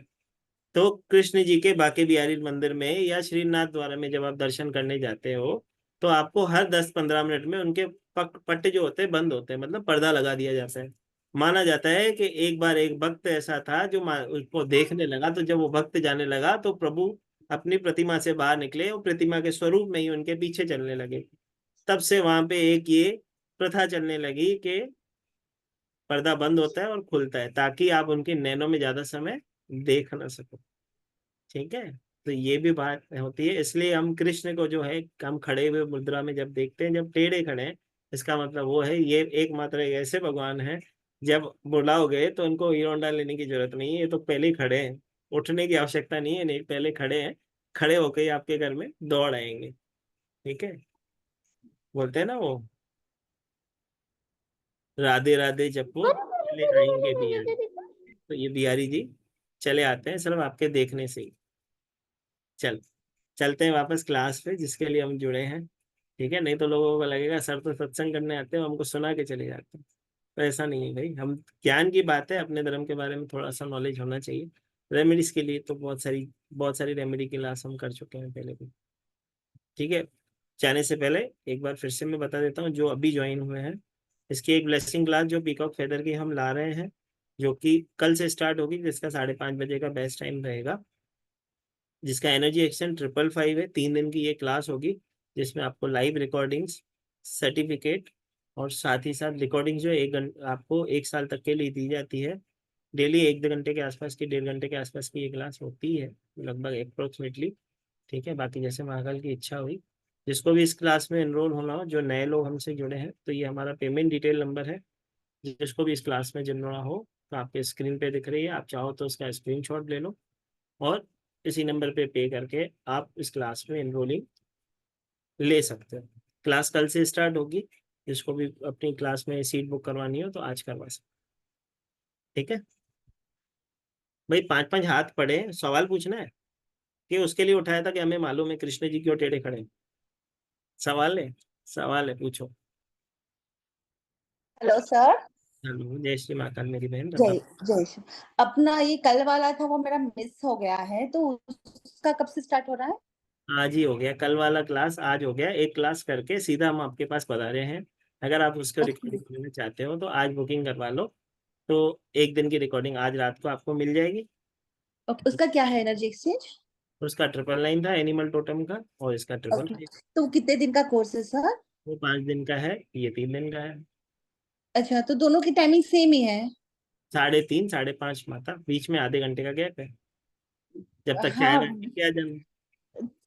तो कृष्ण जी के बांके बिहारी मंदिर में या श्रीनाथ द्वारा में जब आप दर्शन करने जाते हो तो आपको हर 10-15 मिनट में उनके पट्टे जो होते हैं बंद होते हैं, मतलब पर्दा लगा दिया जाता है। माना जाता है कि एक बार एक भक्त ऐसा था जो उसको देखने लगा, तो जब वो भक्त जाने लगा तो प्रभु अपनी प्रतिमा से बाहर निकले और प्रतिमा के स्वरूप में ही उनके पीछे चलने लगे। तब से वहां पे एक ये प्रथा चलने लगी कि पर्दा बंद होता है और खुलता है ताकि आप उनके नैनों में ज्यादा समय देख ना सको। ठीक है, तो ये भी बात होती है। इसलिए हम कृष्ण को जो है हम खड़े हुए मुद्रा में जब देखते हैं, जब टेढ़े खड़े हैं, इसका मतलब वो है ये एकमात्र एक ऐसे भगवान है, जब बुलाओगे तो उनको हीरो होंडा लेने की जरूरत नहीं है, ये तो पहले ही खड़े हैं, उठने की आवश्यकता नहीं है, नहीं पहले खड़े हैं, खड़े होकर ही आपके घर में दौड़ आएंगे। ठीक है, बोलते हैं ना वो, राधे राधे जपो चले आएंगे बिहारी। तो ये बिहारी जी चले आते हैं सिर्फ आपके देखने से ही। चल चलते हैं वापस क्लास पे जिसके लिए हम जुड़े हैं। ठीक है, नहीं तो लोगों को लगेगा सर तो सत्संग करने आते हैं, हमको सुना के चले जाते हैं। तो ऐसा नहीं है भाई, हम ज्ञान की बात है, अपने धर्म के बारे में थोड़ा सा नॉलेज होना चाहिए। रेमेडीज के लिए तो बहुत सारी रेमेडी की क्लास हम कर चुके हैं पहले भी। ठीक है, जाने से पहले एक बार फिर से मैं बता देता हूँ जो अभी ज्वाइन हुए हैं, इसकी एक ब्लेसिंग क्लास जो पीकॉक फेदर की हम ला रहे हैं, जो कि कल से स्टार्ट होगी, जिसका 5:30 बजे का बेस्ट टाइम रहेगा, जिसका एनर्जी एक्सचेंज 555 है। 3 दिन की ये क्लास होगी जिसमें आपको लाइव रिकॉर्डिंग्स, सर्टिफिकेट और साथ ही साथ रिकॉर्डिंग जो है आपको 1 साल तक के लिए दी जाती है। डेली 1-2 घंटे के आसपास की, 1.5 घंटे के आसपास की ये क्लास होती है लगभग अप्रोक्सीमेटली। ठीक है, बाकी जैसे महाकाल की इच्छा हुई, जिसको भी इस क्लास में एनरोल होना हो, जो नए लोग हमसे जुड़े हैं, तो ये हमारा पेमेंट डिटेल नंबर है। जिसको भी इस क्लास में जुड़ना हो तो आपके स्क्रीन पे दिख रही है, आप चाहो तो उसका स्क्रीनशॉट ले लो और इसी नंबर पे करके आप इस क्लास में एनरोलिंग ले सकते हो। क्लास कल से स्टार्ट होगी, जिसको भी अपनी क्लास में सीट बुक करवानी हो तो आज करवा सकते। ठीक है भाई, 5-5 हाथ पड़े, सवाल पूछना है कि उसके लिए उठाया था कि हमें मालूम है कृष्ण जी क्यों टेढ़े खड़े हैं? सवाल है पूछो। Hello sir. हेलो, जय श्री महाकाल मेरी बहन, जय बताओ। जय श्री। अपना ये कल वाला था वो मेरा मिस हो गया है, तो उसका कब से स्टार्ट हो रहा है? आज ही हो गया, कल वाला क्लास आज हो गया, एक क्लास करके सीधा हम आपके पास पधारे हैं। अगर आप उसको ओके रिकॉर्डिंग करना चाहते हो तो आज बुकिंग करवा लो, तो एक दिन की रिकॉर्डिंग आज रात को आपको मिल जाएगी। ओके, उसका क्या है एनर्जी एक्सचेंज? उसका 999 था एनिमल टोटम का, और इसका ट्रिपल ओके, नाइन। तो वो कितने दिन का कोर्स है सर? वो 5 दिन का है, ये 3 दिन का है। अच्छा, तो दोनों की टाइमिंग सेम ही है? 3:30 5:30 माता, बीच में आधे घंटे का गैप है, जब तक चाय हाँ। ना पी के आ जाना।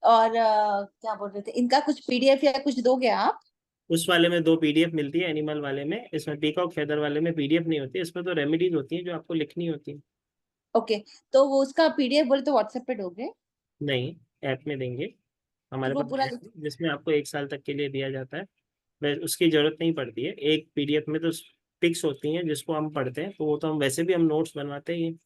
और क्या बोल रहे थे, इनका कुछ पीडीएफ या कुछ दोगे आप? उस वाले में 2 पीडीएफ मिलती है, एनिमल वाले में, इसमें पीकॉक फेदर वाले में पीडीएफ नहीं होती, इसमें तो रेमेडीज होती है जो आपको लिखनी होती है। ओके, तो वो उसका पीडीएफ बोले तो व्हाट्सएप पे दोगे? नहीं, ऐप में देंगे। तो हमारे वो पास पूरा ऐप है जिसमें आपको 1 साल तक के लिए दिया जाता है। वैसे उसकी जरूरत नहीं पड़ती है, एक पीडीएफ में तो पिक्स होती हैं जिसको हम पढ़ते हैं, तो वो तो हम वैसे भी हम नोट्स बनवाते ही हैं।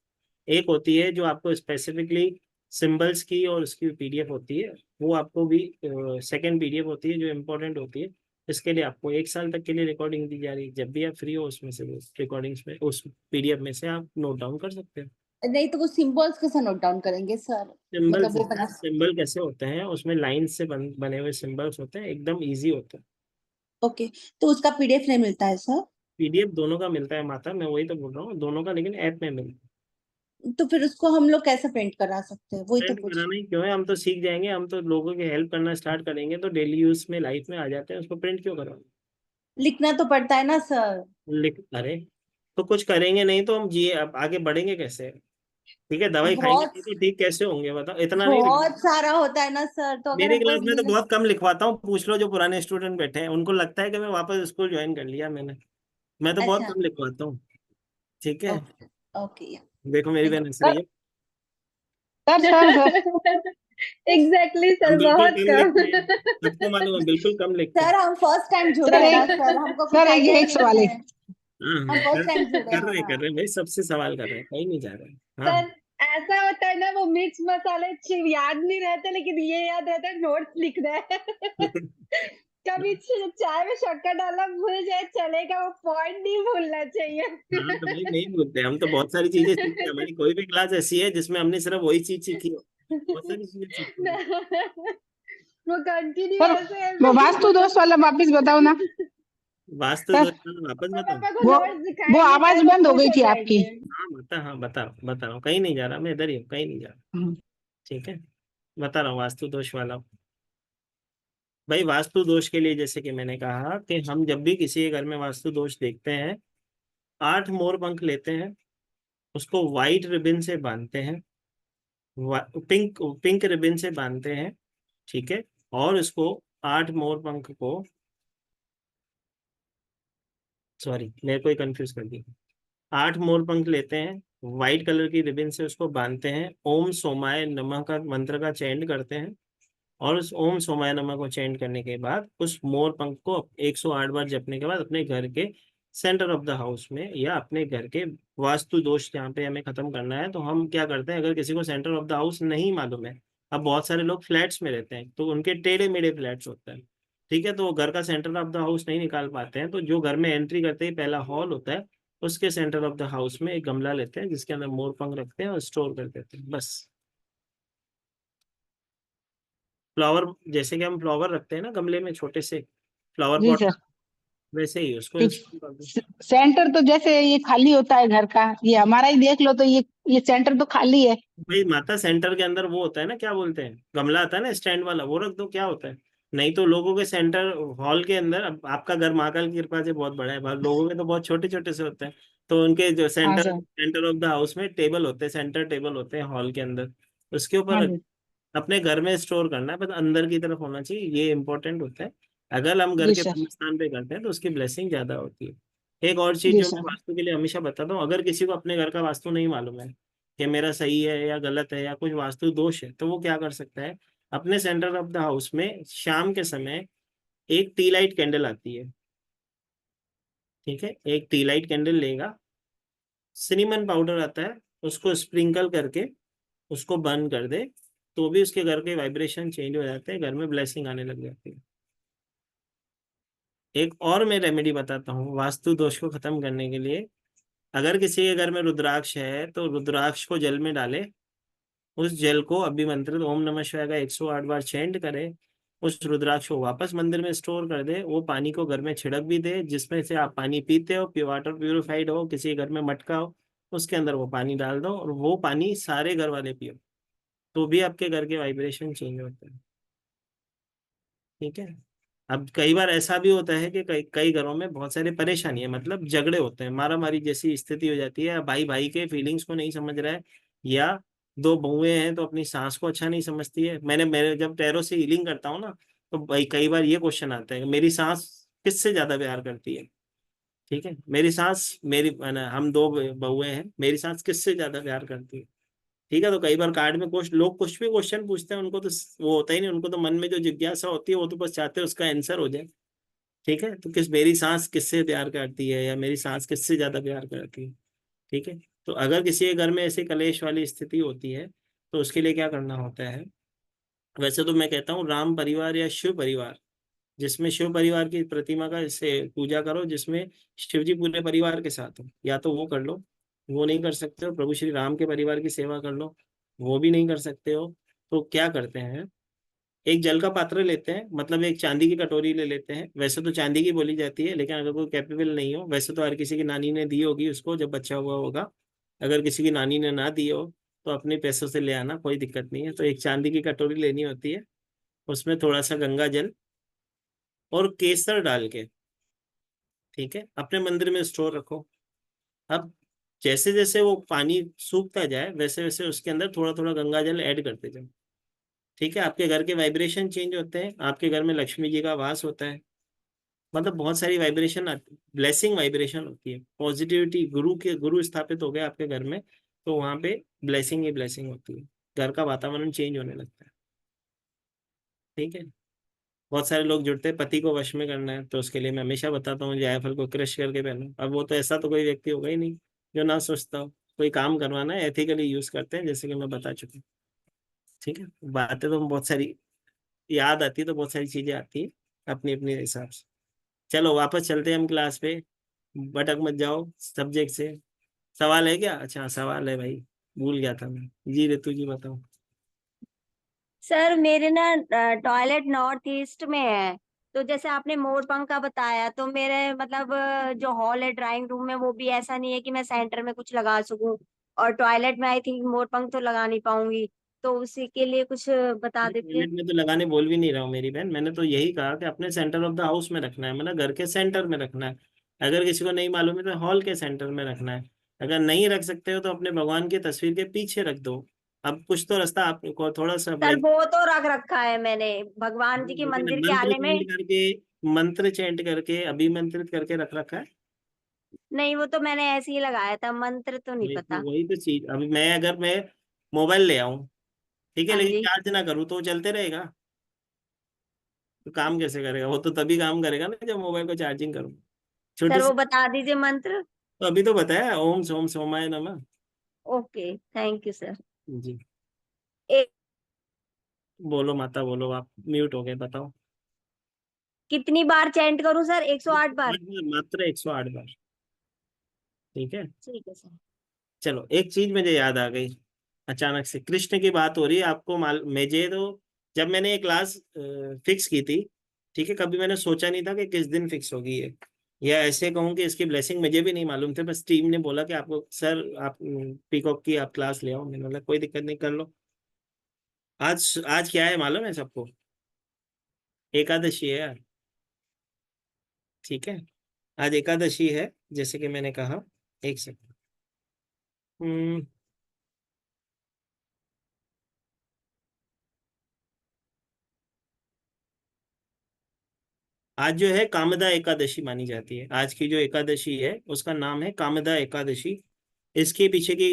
एक होती है जो आपको स्पेसिफिकली सिंबल्स की, और उसकी पीडीएफ होती है, वो आपको भी सेकंड पीडीएफ होती है जो इम्पोर्टेंट होती है। इसके लिए आपको 1 साल तक के लिए रिकॉर्डिंग दी जा रही है, जब भी आप फ्री हो उसमें से रिकॉर्डिंग्स में उस पीडीएफ में से आप नोट डाउन कर सकते हो। नहीं तो वो सिंबल्स कैसे नोट डाउन करेंगे सर? मतलब वो बना। सिंबल कैसे होते हैं, उसमें लाइन से बने हुए सिंबल्स होते हैं, एकदम इजी होता है। ओके, तो उसका पीडीएफ नहीं मिलता है सर? पीडीएफ दोनों का मिलता है माता, मैं वही तो बोल रहा हूँ, दोनों का, लेकिन ऐप में मिलता है। तो फिर उसको हम लोग कैसे प्रिंट करा सकते हैं, वही तो प्रिंट पूछ। कराना ही क्यों है, हम तो सीख जाएंगे, हम तो लोगों की हेल्प करना स्टार्ट करेंगे तो डेली यूज में लाइफ में आ जाते हैं, उसको प्रिंट क्यों करवाना? लिखना तो पड़ता है ना सर? लिख, अरे तो कुछ करेंगे नहीं तो हम जिए, अब आगे बढ़ेंगे कैसे? ठीक है, दवाई खाएंगे बहुत नहीं तो ठीक कैसे होंगे बताओ, इतना नहीं लिख। बहुत सारा होता है ना सर, तो अगर मेरी हमको क्लास में तो बहुत कम लिखवाता हूँ, पूछ लो जो पुराने स्टूडेंट बैठे हैं, उनको लगता है कि मैं वापस स्कूल ज्वाइन कर लिया मैंने। मैं तो बहुत अच्छा। कम लिखवाता हूँ। ठीक है, ओके ओके। देखो मेरी बहन हंस रही है। सर सर एग्जैक्टली हम सर, बिल्कुल बहुत कम कम। लिखते हैं, सबको मालूम है, बिल्कुल कम लिखते हैं। सर हम फर्स्ट टाइम जुड़े सर हैं ना एक सर, हमको कुछ सर आइडिया एक नहीं सवाल है। है। हाँ हम हाँ, फर्स्ट टाइम जुड़े हैं ना। कर रहे भाई, सबसे सवाल कर रहे हैं, कहीं नहीं जा रहे हैं। हाँ सर ऐसा होता है ना, वो मिर्च मसाले याद नहीं रहते लेकिन ये याद रहता है, नोट्स लिख रहे हैं। कभी चाय में शक्कर डालना भूल जाए चलेगा, वो पॉइंट नहीं भूलना चाहिए। हाँ तो भाई नहीं बोलते, हम तो बहुत सारी चीजें सीखते हैं, हमारी कोई भी क्लास ऐसी है जिसमें हमने सिर्फ वही चीज सीखी हो, बहुत सारी चीजें सीखते हैं। वो कंटिन्यू सर ऐसे वो ऐसे वास्तु दोष वाला वापिस बताओ ना वास्तु सर। दोष वाला वापस बताओ। पापा को वो नोट्स वो दिखाएंगे आवाज तब वो बंद हो खुश गई हो थी आपकी। जाएंगे। हाँ बता रहा हूँ, कहीं नहीं जा रहा, मैं इधर ही हूँ, कहीं नहीं जा रहा। हम्म, ठीक है, बता रहा हूँ वास्तु दोष वाला। भाई वास्तु दोष के लिए जैसे कि मैंने कहा कि हम जब भी किसी के घर में वास्तु दोष देखते हैं, 8 मोर पंख लेते हैं, उसको व्हाइट रिबन से बांधते हैं, पिंक पिंक रिबन से बांधते हैं, ठीक है। और इसको 8 मोर पंख को, सॉरी मेरे को ही कंफ्यूज कर दिया, 8 मोर पंख लेते हैं, व्हाइट कलर की रिबन से उसको बांधते हैं, ओम सोमाय नमः का मंत्र का चैंट करते हैं, और उस ओम सोमाय नमः को चैंट करने के बाद उस मोर पंख को 108 बार जपने के बाद अपने घर के सेंटर ऑफ द हाउस में या अपने घर के वास्तु दोष जहाँ पे हमें खत्म करना है, तो हम क्या करते हैं, अगर किसी को सेंटर ऑफ द हाउस नहीं मालूम है, अब बहुत सारे लोग फ्लैट्स में रहते हैं तो उनके टेढ़े मेढ़े फ्लैट्स होते हैं, ठीक है, तो वो घर का सेंटर ऑफ द हाउस नहीं निकाल पाते हैं, तो जो घर में एंट्री करते ही पहला हॉल होता है, उसके सेंटर ऑफ द हाउस में एक गमला लेते हैं जिसके अंदर मोर पंख रखते हैं और स्टोर कर देते हैं, बस। फ्लावर, जैसे कि हम फ्लावर रखते हैं ना गमले में छोटे से फ्लावर जी पॉट, सर। वैसे ही उसको ठीक। इंस्टॉल कर दो। सेंटर तो जैसे ये खाली होता है घर का, ये हमारा ही देख लो तो ये सेंटर तो खाली है। भाई माता सेंटर के अंदर वो होता है ना, क्या बोलते हैं, गमला आता है ना स्टैंड वाला, वो रख दो, क्या होता है। नहीं तो लोगों के सेंटर हॉल के अंदर, अब आपका घर महाकाल की कृपा से बहुत बड़ा है, लोगों के तो बहुत छोटे छोटे से होते हैं, तो उनके जो हाँ centre sir. Centre of the house में टेबल होते हैं, सेंटर टेबल होते हैं हॉल के अंदर, उसके ऊपर हाँ रख, जी। अपने घर में स्टोर करना है, बस अंदर की तरफ होना चाहिए, ये इंपॉर्टेंट होता है। अगर हम घर जी के सर। ब्रह्म स्थान पे करते हैं तो उसकी ब्लेसिंग ज्यादा होती है। एक और चीज जी जो मैं सर। वास्तु के लिए हमेशा बताता हूँ, अगर किसी को अपने घर का वास्तु नहीं मालूम है कि मेरा सही है या गलत है या कुछ वास्तु दोष है, तो वो क्या कर सकता है, अपने सेंटर ऑफ द हाउस में शाम के समय एक टी लाइट कैंडल आती है, ठीक है, एक टी लाइट कैंडल लेगा, सिनेमन पाउडर आता है, उसको स्प्रिंकल करके उसको बर्न कर दे, तो भी उसके घर के वाइब्रेशन चेंज हो जाते हैं, घर में ब्लेसिंग आने लग जाती है। एक और मैं रेमेडी बताता हूँ वास्तु दोष को खत्म करने के लिए। अगर किसी के घर में रुद्राक्ष है तो रुद्राक्ष को जल में डाले, उस जल को अभिमंत्रित ओम नमः शिवाय का 108 बार चैंट करे, उस रुद्राक्ष को वापस मंदिर में स्टोर कर दे, वो पानी को घर में छिड़क भी दे, जिसमें से आप पानी पीते हो, वाटर प्यूरिफाइड हो, किसी के घर में मटका हो, उसके अंदर वो पानी डाल दो और वो पानी सारे घर वाले पियो, तो भी आपके घर के वाइब्रेशन चेंज होते हैं, ठीक है। अब कई बार ऐसा भी होता है कि कई कई घरों में बहुत सारी परेशानी है, मतलब झगड़े होते हैं, मारा मारी जैसी स्थिति हो जाती है, भाई भाई के फीलिंग्स को नहीं समझ रहा है, या दो बहुएं हैं तो अपनी सास को अच्छा नहीं समझती है। मैंने मेरे जब टैरो से हीलिंग करता हूँ ना, तो भाई कई बार ये क्वेश्चन आता है कि मेरी सास किससे ज्यादा प्यार करती है, ठीक है, मेरी सास मेरी हम दो बहुएं हैं, मेरी सास किससे ज्यादा प्यार करती है, ठीक है। तो कई बार कार्ड में कुछ लोग कुछ भी क्वेश्चन पूछते हैं, उनको तो वो होता ही नहीं, उनको तो मन में जो जिज्ञासा होती है वो तो बस चाहते हैं उसका आंसर हो जाए, ठीक है। तो मेरी सांस किससे प्यार करती है या मेरी सांस किससे ज्यादा प्यार करती है, ठीक है। तो अगर किसी के घर में ऐसी कलेश वाली स्थिति होती है तो उसके लिए क्या करना होता है, वैसे तो मैं कहता हूँ राम परिवार या शिव परिवार, जिसमें शिव परिवार की प्रतिमा का से पूजा करो, जिसमें शिव जी पूरे परिवार के साथ हो, या तो वो कर लो, वो नहीं कर सकते हो प्रभु श्री राम के परिवार की सेवा कर लो, वो भी नहीं कर सकते हो, तो क्या करते हैं, एक जल का पात्र लेते हैं, मतलब एक चांदी की कटोरी ले लेते हैं, वैसे तो चांदी की बोली जाती है, लेकिन अगर कोई कैपेबल नहीं हो, वैसे तो हर किसी की नानी ने दी होगी उसको जब बच्चा हुआ होगा, अगर किसी की नानी ने ना दी हो तो अपने पैसों से ले आना, कोई दिक्कत नहीं है। तो एक चांदी की कटोरी लेनी होती है, उसमें थोड़ा सा गंगा जल और केसर डाल के, ठीक है, अपने मंदिर में स्टोर रखो। अब जैसे जैसे वो पानी सूखता जाए वैसे वैसे उसके अंदर थोड़ा थोड़ा गंगा जल ऐड करते जाओ, ठीक है, आपके घर के वाइब्रेशन चेंज होते हैं, आपके घर में लक्ष्मी जी का वास होता है, मतलब बहुत सारी वाइब्रेशन आती, ब्लेसिंग वाइब्रेशन होती है, पॉजिटिविटी, गुरु स्थापित हो गए आपके घर में, तो वहां पे ब्लेसिंग ही ब्लेसिंग होती है, घर का वातावरण चेंज होने लगता है, ठीक है। बहुत सारे लोग जुड़ते हैं पति को वश में करना है, तो उसके लिए मैं हमेशा बताता हूँ जायफल को क्रश करके पहनो। अब वो तो ऐसा तो कोई व्यक्ति होगा ही नहीं जो ना सोचता हो, कोई काम करवाना है एथिकली यूज करते हैं, जैसे कि मैं बता चुका हूँ, ठीक है। बातें तो बहुत सारी याद आती है, तो बहुत सारी चीजें आती है, अपनी अपनी हिसाब से। चलो वापस चलते हैं हम क्लास पे, भटक मत जाओ सब्जेक्ट से। सवाल है क्या? अच्छा सवाल है भाई, भूल गया था मैं। जी ऋतु जी बताओ। सर मेरे ना टॉयलेट नॉर्थ ईस्ट में है। तो जैसे आपने मोर पंख का बताया, तो मेरे मतलब जो हॉल है ड्राइंग रूम में, वो भी ऐसा नहीं है कि मैं सेंटर में कुछ लगा सकूं। और टॉयलेट में आई थिंक मोर पंख तो लगा नहीं पाऊंगी। तो उसी के लिए कुछ बता देते। टॉयलेट में तो लगाने बोल भी नहीं रहा हूँ मेरी बहन, मैंने तो यही कहा कि अपने सेंटर ऑफ द हाउस में रखना है, मतलब घर के सेंटर में रखना है। अगर किसी को नहीं मालूम है तो हॉल के सेंटर में रखना है। अगर नहीं रख सकते हो तो अपने भगवान की तस्वीर के पीछे रख दो। अब कुछ तो रास्ता आपको थोड़ा सा सर वो तो रख रखा है मैंने, भगवान जी की लेकिन मंदिर के मंत्र आगे में। चैंट करके, मंत्र चैंट करके अभिमंत्रित करके रख रखा है। नहीं, वो तो मैंने ऐसे ही लगाया था, मंत्र तो नहीं पता। वही तो चीज, अभी मैं अगर मैं मोबाइल ले आऊं, ठीक है, हाँ लेकिन जी। चार्ज ना करूँ तो वो चलते रहेगा? तो काम कैसे करेगा? वो तो तभी काम करेगा ना जब मोबाइल को चार्जिंग करूँ। छोटी सर सी, वो बता दीजिए मंत्र। तो अभी तो बताया, ओम सोम सोमाय नमः। Okay, thank you sir. जी एक बोलो माता बोलो, आप म्यूट हो गए, बताओ। कितनी बार चैंट करूं सर? 108 बार? 108 बार, मात्र 108 बार। ठीक है। ठीक है सर। चलो एक चीज मुझे याद आ गई, अचानक से कृष्ण की बात हो रही है, आपको मुझे तो जब मैंने ये क्लास फिक्स की थी, ठीक है, कभी मैंने सोचा नहीं था कि किस दिन फिक्स होगी ये, या ऐसे कहूँ कि इसकी ब्लेसिंग मुझे भी नहीं मालूम थे, बस टीम ने बोला कि आपको सर आप पीकॉक की आप क्लास ले आओ, मैंने बोला कोई दिक्कत नहीं, कर लो। आज आज क्या है मालूम है सबको? एकादशी है यार। ठीक है, आज एकादशी है, जैसे कि मैंने कहा। एक सेकंड। हम्म, आज जो है कामदा एकादशी मानी जाती है, आज की जो एकादशी है उसका नाम है कामदा एकादशी। इसके पीछे की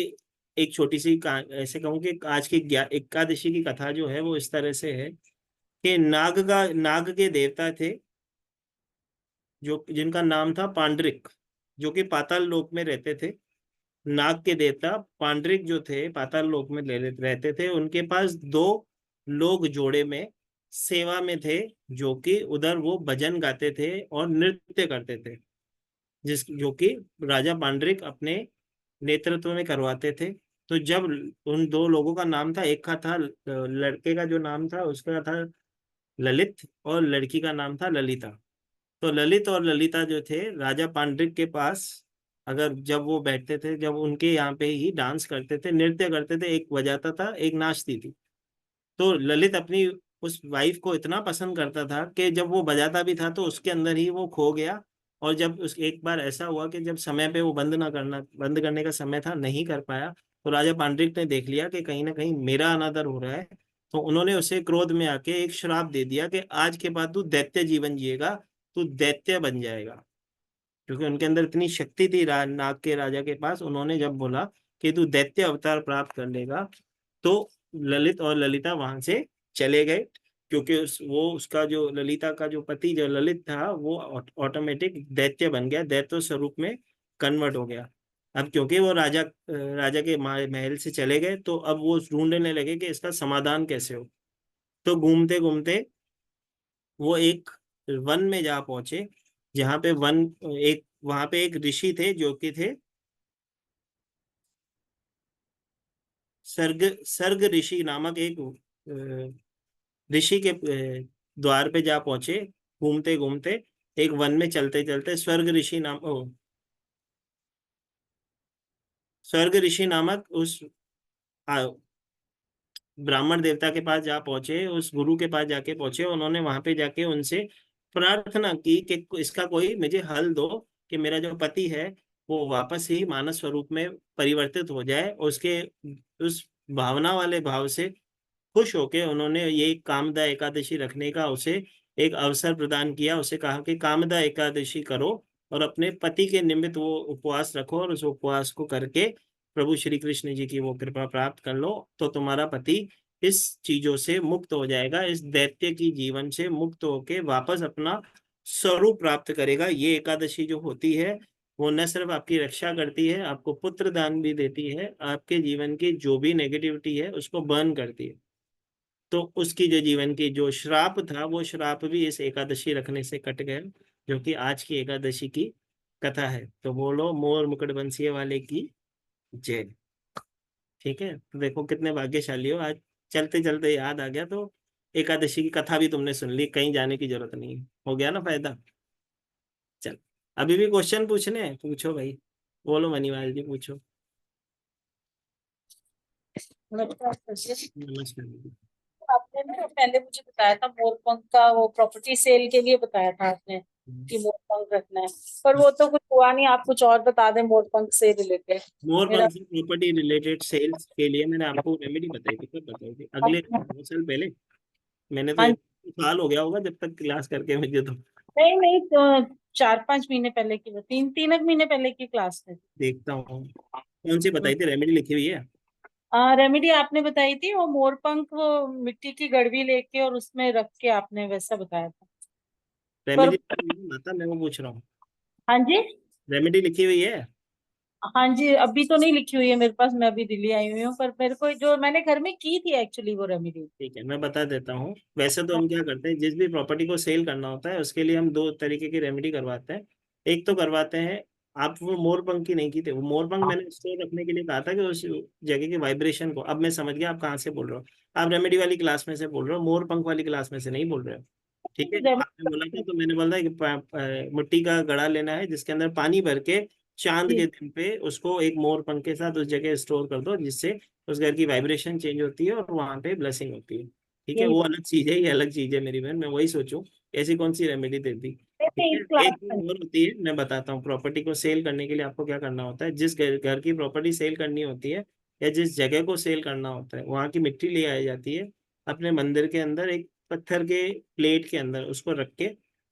एक छोटी सी ऐसे कहूँ कि आज की एकादशी की कथा जो है वो इस तरह से है कि नाग के देवता थे, जो जिनका नाम था पांडरिक, जो कि पाताल लोक में रहते थे। नाग के देवता पांडरिक जो थे पाताल लोक में रहते थे, उनके पास दो लोग जोड़े में सेवा में थे, जो कि उधर वो भजन गाते थे और नृत्य करते थे, जिस जो कि राजा पांडरिक अपने नेतृत्व में करवाते थे। तो जब उन दो लोगों का नाम था, एक का था लड़के का जो नाम था उसका था ललित, और लड़की का नाम था ललिता। तो ललित और ललिता जो थे राजा पांड्रिक के पास, अगर जब वो बैठते थे, जब उनके यहाँ पे ही डांस करते थे, नृत्य करते थे, एक बजाता था एक नाचती थी। तो ललित अपनी उस वाइफ को इतना पसंद करता था कि जब वो बजाता भी था तो उसके अंदर ही वो खो गया। और जब उस एक बार ऐसा हुआ कि जब समय पे वो बंद करने का समय था, नहीं कर पाया, तो राजा पांड्रिक ने देख लिया कि कहीं ना कहीं मेरा अनादर हो रहा है। तो उन्होंने उसे क्रोध में आके एक श्राप दे दिया कि आज के बाद तू दैत्य जीवन जिएगा, तू दैत्य बन जाएगा। क्योंकि उनके अंदर इतनी शक्ति थी नाग के राजा के पास, उन्होंने जब बोला कि तू दैत्य अवतार प्राप्त कर लेगा, तो ललित और ललिता वहां से चले गए। क्योंकि उसका जो ललिता का जो पति जो ललित था वो ऑटोमेटिक दैत्य बन गया, दैत्य स्वरूप में कन्वर्ट हो गया। अब क्योंकि वो राजा के महल से चले गए, तो अब वो ढूंढने लगे कि इसका समाधान कैसे हो। तो घूमते घूमते वो एक वन में जा पहुंचे, जहाँ पे एक वहां पे एक ऋषि थे जो कि थे सर्ग ऋषि नामक एक ऋषि के द्वार पे जा पहुंचे। घूमते घूमते एक वन में चलते चलते स्वर्ग ऋषि नामक उस आ, ब्राह्मण देवता के पास जा पहुंचे, उस गुरु के पास जाके पहुंचे। उन्होंने वहां पे जाके उनसे प्रार्थना की कि इसका कोई मुझे हल दो, कि मेरा जो पति है वो वापस ही मानव स्वरूप में परिवर्तित हो जाए। उसके उस भावना वाले भाव से खुश होके उन्होंने ये कामदा एकादशी रखने का उसे एक अवसर प्रदान किया। उसे कहा कि कामदा एकादशी करो और अपने पति के निमित्त वो उपवास रखो, और उस उपवास को करके प्रभु श्री कृष्ण जी की वो कृपा प्राप्त कर लो, तो तुम्हारा पति इस चीजों से मुक्त हो जाएगा, इस दैत्य की जीवन से मुक्त होके वापस अपना स्वरूप प्राप्त करेगा। ये एकादशी जो होती है वो न सिर्फ आपकी रक्षा करती है, आपको पुत्र दान भी देती है, आपके जीवन की जो भी नेगेटिविटी है उसको बर्न करती है। तो उसकी जो जीवन की जो श्राप था वो श्राप भी इस एकादशी रखने से कट गया, जो कि आज की एकादशी की कथा है। तो बोलो मोर मुकुट बंसिए वाले की जय। ठीक है, तो देखो कितने भाग्यशाली हो, आज चलते चलते याद आ गया, तो एकादशी की कथा भी तुमने सुन ली, कहीं जाने की जरूरत नहीं है, हो गया ना फायदा। चल, अभी भी क्वेश्चन पूछने हैं, पूछो भाई, बोलो मनीवाल जी पूछो। नमस्कार सर। नमस्कार दीदी। आपने ना पहले मुझे बताया था मोरपंख का, वो प्रॉपर्टी सेल के लिए बताया था आपने कि मोरपंख रखना है, पर वो तो कुछ हुआ नहीं। आप कुछ और बता दें मोरपंख से रिलेटेड। मोर मेरा पंख से प्रॉपर्टी रिलेटेड सेल्स के लिए मैंने आपको रेमेडी बताई थी, कब बताई थी, अगले 2 साल पहले। मैंने तो हाँ, 1 साल हो गया होगा जब तक क्लास करके मुझे, तो नहीं नहीं, तो 4-5 महीने पहले की, 3 एक महीने पहले की क्लास में। देखता हूँ कौन सी बताई थी, रेमेडी लिखी हुई है। रेमेडी आपने बताई थी, वो मोरपंख वो मिट्टी की गड़वी लेके और उसमें रख के आपने वैसा बताया था। पर रेमेडी माता मैं वो पूछ रहा हूँ, हाँ जी, रेमेडी लिखी हुई है। हाँ जी, अभी तो नहीं लिखी हुई है मेरे पास, मैं अभी दिल्ली आई हुई हूँ, पर मेरे को जो मैंने घर में की थी एक्चुअली वो रेमेडी। ठीक है, मैं बता देता हूँ। वैसे तो हम क्या करते हैं, जिस भी प्रॉपर्टी को सेल करना होता है उसके लिए हम 2 तरीके की रेमेडी करवाते हैं। एक तो करवाते हैं, आप वो मोरपंख की नहीं की थी, वो मोरपंख मैंने स्टोर रखने के लिए कहा था कि उस जगह की वाइब्रेशन को, अब मैं समझ गया आप कहाँ से बोल रहे हो। आप रेमेडी वाली क्लास में से बोल रहे हो, मोरपंख वाली क्लास में से नहीं बोल रहे हो। ठीक है, आपने बोला था तो मैंने बोला कि मिट्टी का घड़ा लेना है जिसके अंदर पानी भर के चांद के दिन पे उसको एक मोर पंख के साथ उस जगह स्टोर कर दो, जिससे उस घर की वाइब्रेशन चेंज होती है और वहां पे ब्लेसिंग होती है। ठीक है, यही वो अलग चीज है, ये अलग चीज है मेरी बहन, मैं वही सोचूं ऐसी कौन सी रेमेडी दे दी। ठीक है, इस क्लास एक चीज और होती है, मैं बताता हूँ। प्रॉपर्टी को सेल करने के लिए आपको क्या करना होता है, जिस घर की प्रॉपर्टी सेल करनी होती है या जिस जगह को सेल करना होता है, वहां की मिट्टी ले आई जाती है, अपने मंदिर के अंदर एक पत्थर के प्लेट के अंदर उसको रख के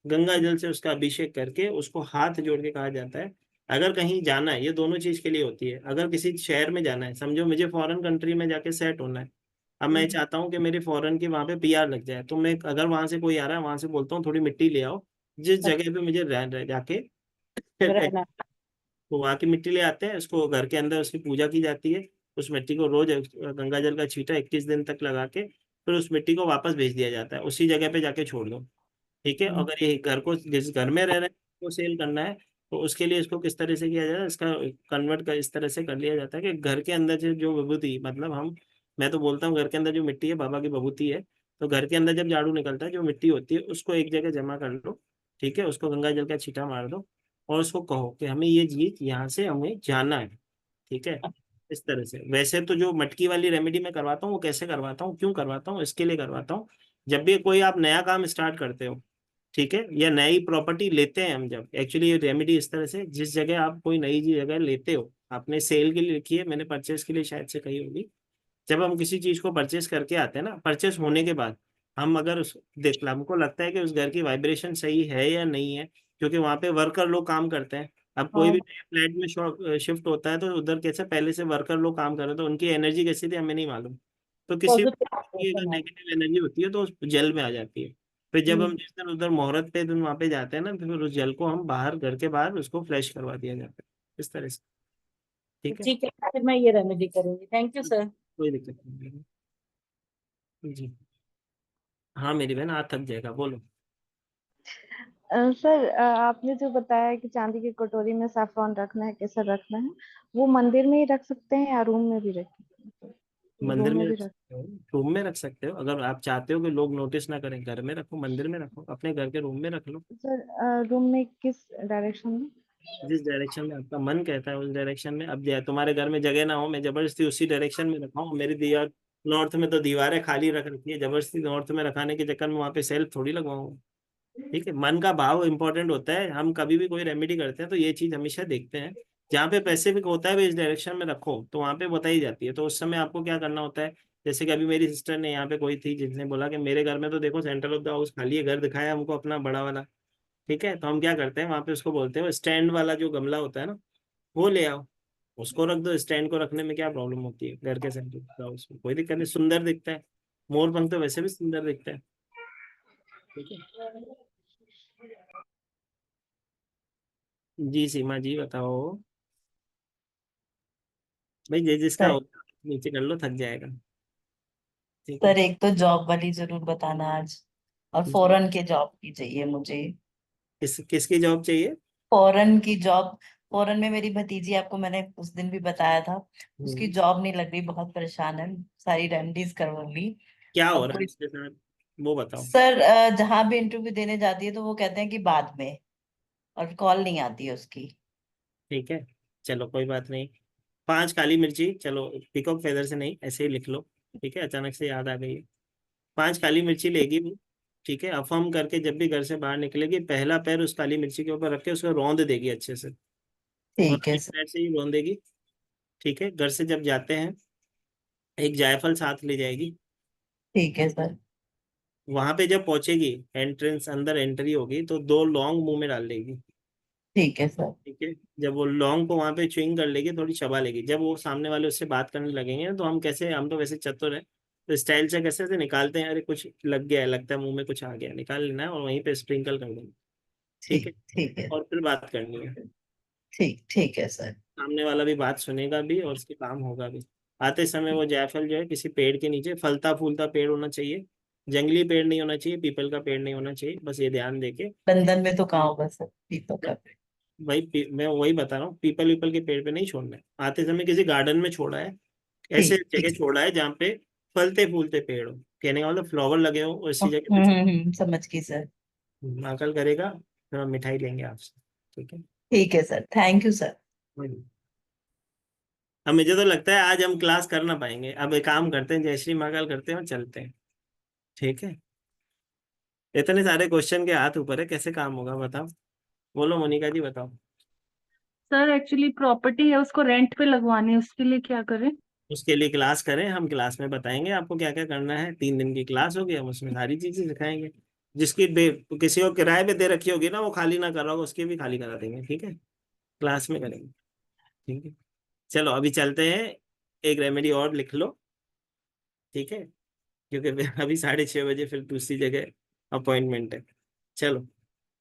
गंगा जल से उसका अभिषेक करके उसको हाथ जोड़ के कहा जाता है। अगर कहीं जाना है, ये दोनों चीज के लिए होती है, अगर किसी शहर में जाना है, समझो मुझे फॉरेन कंट्री में जाके सेट होना है, अब मैं चाहता हूँ कि मेरी फॉरेन की वहां पे पीआर लग जाए, तो मैं अगर वहां से कोई आ रहा है वहां से बोलता हूँ थोड़ी मिट्टी ले आओ, जिस जगह पे मुझे जाके रहना। तो वहां की मिट्टी ले आते हैं, उसको घर के अंदर उसकी पूजा की जाती है। उस मिट्टी को रोज गंगा जल का छींटा 21 दिन तक लगा के फिर उस मिट्टी को वापस भेज दिया जाता है, उसी जगह पे जाके छोड़ दो। ठीक है, अगर ये घर को जिस घर में रह रहे हैं को सेल करना है, तो उसके लिए इसको किस तरह से किया जाए, इसका कन्वर्ट कर इस तरह से कर लिया जाता है कि घर के अंदर जो विभूति, मतलब हम, मैं तो बोलता हूँ घर के अंदर जो मिट्टी है बाबा की विभूति है, तो घर के अंदर जब झाड़ू निकलता है जो मिट्टी होती है उसको एक जगह जमा कर लो। ठीक है, उसको गंगा जल का छींटा मार दो और उसको कहो कि हमें ये चीज यहाँ से हमें जाना है। ठीक है, इस तरह से। वैसे तो जो मटकी वाली रेमेडी मैं करवाता हूँ वो कैसे करवाता हूँ, क्यों करवाता हूँ, इसके लिए करवाता हूँ, जब भी कोई आप नया काम स्टार्ट करते हो, ठीक है, या नई प्रॉपर्टी लेते हैं हम, जब एक्चुअली ये रेमेडी इस तरह से, जिस जगह आप कोई नई जगह लेते हो, आपने सेल के लिए लिखी है, मैंने परचेस के लिए शायद से कही होगी। जब हम किसी चीज को परचेस करके आते हैं ना, परचेस होने के बाद हम अगर उस देख हमको लगता है कि उस घर की वाइब्रेशन सही है या नहीं है, क्योंकि वहां पे वर्कर लोग काम करते हैं। अब कोई भी हाँ, फ्लैट में शिफ्ट होता है तो उधर कैसे पहले से वर्कर लोग काम कर रहे हैं, तो उनकी एनर्जी कैसी थी हमें नहीं मालूम। तो किसी की अगर पॉजिटिव। नेगेटिव एनर्जी होती है तो उस जल में आ जाती है। फिर जब हम जिस दिन उधर मुहूर्त पे दिन वहां पे जाते हैं ना, तो फिर उस जल को हम बाहर, घर के बाहर उसको फ्लैश करवा दिया जाता है, इस तरह से। ठीक है, ठीक है, फिर मैं ये रेमेडी करूंगी। Thank you sir. कोई दिक्कत नहीं है। जी हाँ मेरी बहन, हाथ थक जाएगा, बोलो। सर, आपने जो बताया कि चांदी की कटोरी में सैफरॉन रखना है, केसर रखना है, वो मंदिर में ही रख सकते हैं या रूम में भी रख सकते हैं? मंदिर रूम में में भी रख रख। सकते हो, रूम में रख सकते हो, अगर आप चाहते हो कि लोग नोटिस ना करें, घर में रखो, मंदिर में रखो, अपने घर के रूम में रख लो। सर, रूम में किस डायरेक्शन में? जिस डायरेक्शन में आपका मन कहता है उस डायरेक्शन में। अब तुम्हारे घर में जगह ना हो, मैं जबरदस्ती उसी डायरेक्शन में रखाऊं, मेरी दीवार नॉर्थ में, तो दीवारें खाली रख रखी है, जबरदस्ती नॉर्थ में रखाने के चक्कर में वहां पे सेल्फ थोड़ी लगवाऊंगा। ठीक है, मन का भाव इंपॉर्टेंट होता है, हम कभी भी कोई रेमेडी करते हैं तो ये चीज हमेशा देखते हैं, जहाँ पे पैसिफिक होता है भाई इस डायरेक्शन में रखो, तो वहां पे बताई जाती है, तो उस समय आपको क्या करना होता है। जैसे कि अभी मेरी सिस्टर ने, यहाँ पे कोई थी जिसने बोला कि मेरे घर में तो देखो सेंटर ऑफ द हाउस खाली है, घर दिखाया हमको अपना बड़ा वाला। ठीक है, तो हम क्या करते हैं, वहां पे उसको बोलते हैं स्टैंड वाला जो गमला होता है ना, वो ले आओ, उसको रख दो, स्टैंड को रखने में क्या प्रॉब्लम होती है, घर के सेंटर ऑफ द हाउस में कोई दिक्कत नहीं, सुंदर दिखता है। मोर पंख तो वैसे भी सुंदर दिखता है। ठीक है, जी सीमा जी बताओ। भाई जिसका होता है, नीचे कर लो, थक जाएगा। ठीक है। सर एक तो जॉब वाली जरूर बताना आज, और फॉरेन के जॉब की चाहिए मुझे। किसकी जॉब चाहिए? फॉरेन की जॉब। फॉरेन में मेरी भतीजी, आपको मैंने उस दिन भी बताया था, उसकी हम्म, जॉब नहीं लग रही, बहुत परेशान है। सारी रेमेडीज करवा ली। क्या हो अब रहा है कोई उसके साथ, वो बताओ। सर, जहाँ भी इंटरव्यू देने जाती है तो वो कहते हैं कि बाद में, और कॉल नहीं आती है उसकी। ठीक है, चलो कोई बात नहीं। 5 काली मिर्ची, चलो पिकॉक फेदर से नहीं, ऐसे ही लिख लो। ठीक है, अचानक से याद आ गई है। 5 काली मिर्ची लेगी वो। ठीक है, अफर्म करके जब भी घर से बाहर निकलेगी, पहला पैर उस काली मिर्ची के ऊपर रख के उसको रौंद देगी अच्छे से, और ठीक है एक सर। पैर से ही रौंदेगी। ठीक है, घर से जब जाते हैं एक जायफल साथ ले जाएगी। ठीक है सर। वहां पे जब पहुंचेगी, एंट्रेंस अंदर एंट्री होगी, तो 2 लौंग मुंह में डाल लेगी। ठीक है सर। ठीक है, जब वो लौंग को वहां पे च्युइंग कर लेगी, थोड़ी चबा लेगी, जब वो सामने वाले उससे बात करने लगेंगे ना, तो हम कैसे, हम तो वैसे चतुर है, तो स्टाइल से कैसे से निकालते हैं, अरे कुछ लग गया है, लगता है मुंह में कुछ आ गया, निकाल लेना है और वहीं पे स्प्रिंकल कर देना। ठीक है, ठीक ठीक है। और फिर बात करनी है। ठीक ठीक है सर। सामने वाला भी बात सुनेगा भी और उसके काम होगा भी। आते समय वो जायफल जो है किसी पेड़ के नीचे, फलता फूलता पेड़ होना चाहिए, जंगली पेड़ नहीं होना चाहिए, पीपल का पेड़ नहीं होना चाहिए, बस ये ध्यान देके। लंदन में तो कहाँ होगा सर पीपल का पेड़? मैं वही बता रहा हूँ, पीपल पीपल के पेड़ पे नहीं छोड़ना है, आते समय किसी गार्डन में छोड़ा है, ऐसे ठीक जगह ठीक। छोड़ा है जहाँ पे फलते फूलते पेड़ हो, कहने का मतलब फ्लावर लगे हो, ऐसी जगह पे समझ गई सर। अकल करेगा, फिर हम मिठाई लेंगे आपसे। ठीक है। ठीक है सर, थैंक यू सर। वही। अब मुझे तो लगता है आज हम क्लास कर ना पाएंगे, अब एक काम करते हैं, जय श्री महाकाल करते हैं और चलते हैं। ठीक है, इतने सारे क्वेश्चन के हाथ ऊपर है, कैसे काम होगा बताओ? बोलो मोनिका जी, बताओ। सर एक्चुअली प्रॉपर्टी है, उसको रेंट पे लगवानी है, उसके लिए क्या करें? उसके लिए क्लास करें, हम क्लास में बताएंगे आपको क्या क्या करना है, 3 दिन की क्लास होगी, हम उसमें सारी चीजें सिखाएंगे। जिसकी किसी को किराए पे दे रखी होगी ना, वो खाली ना कर रहा होगा, उसकी भी खाली करा देंगे। ठीक है, क्लास में करेंगे। ठीक है, चलो अभी चलते हैं, एक रेमेडी और लिख लो। ठीक है, क्योंकि फिर अभी 6:30 बजे फिर दूसरी जगह अपॉइंटमेंट है। चलो,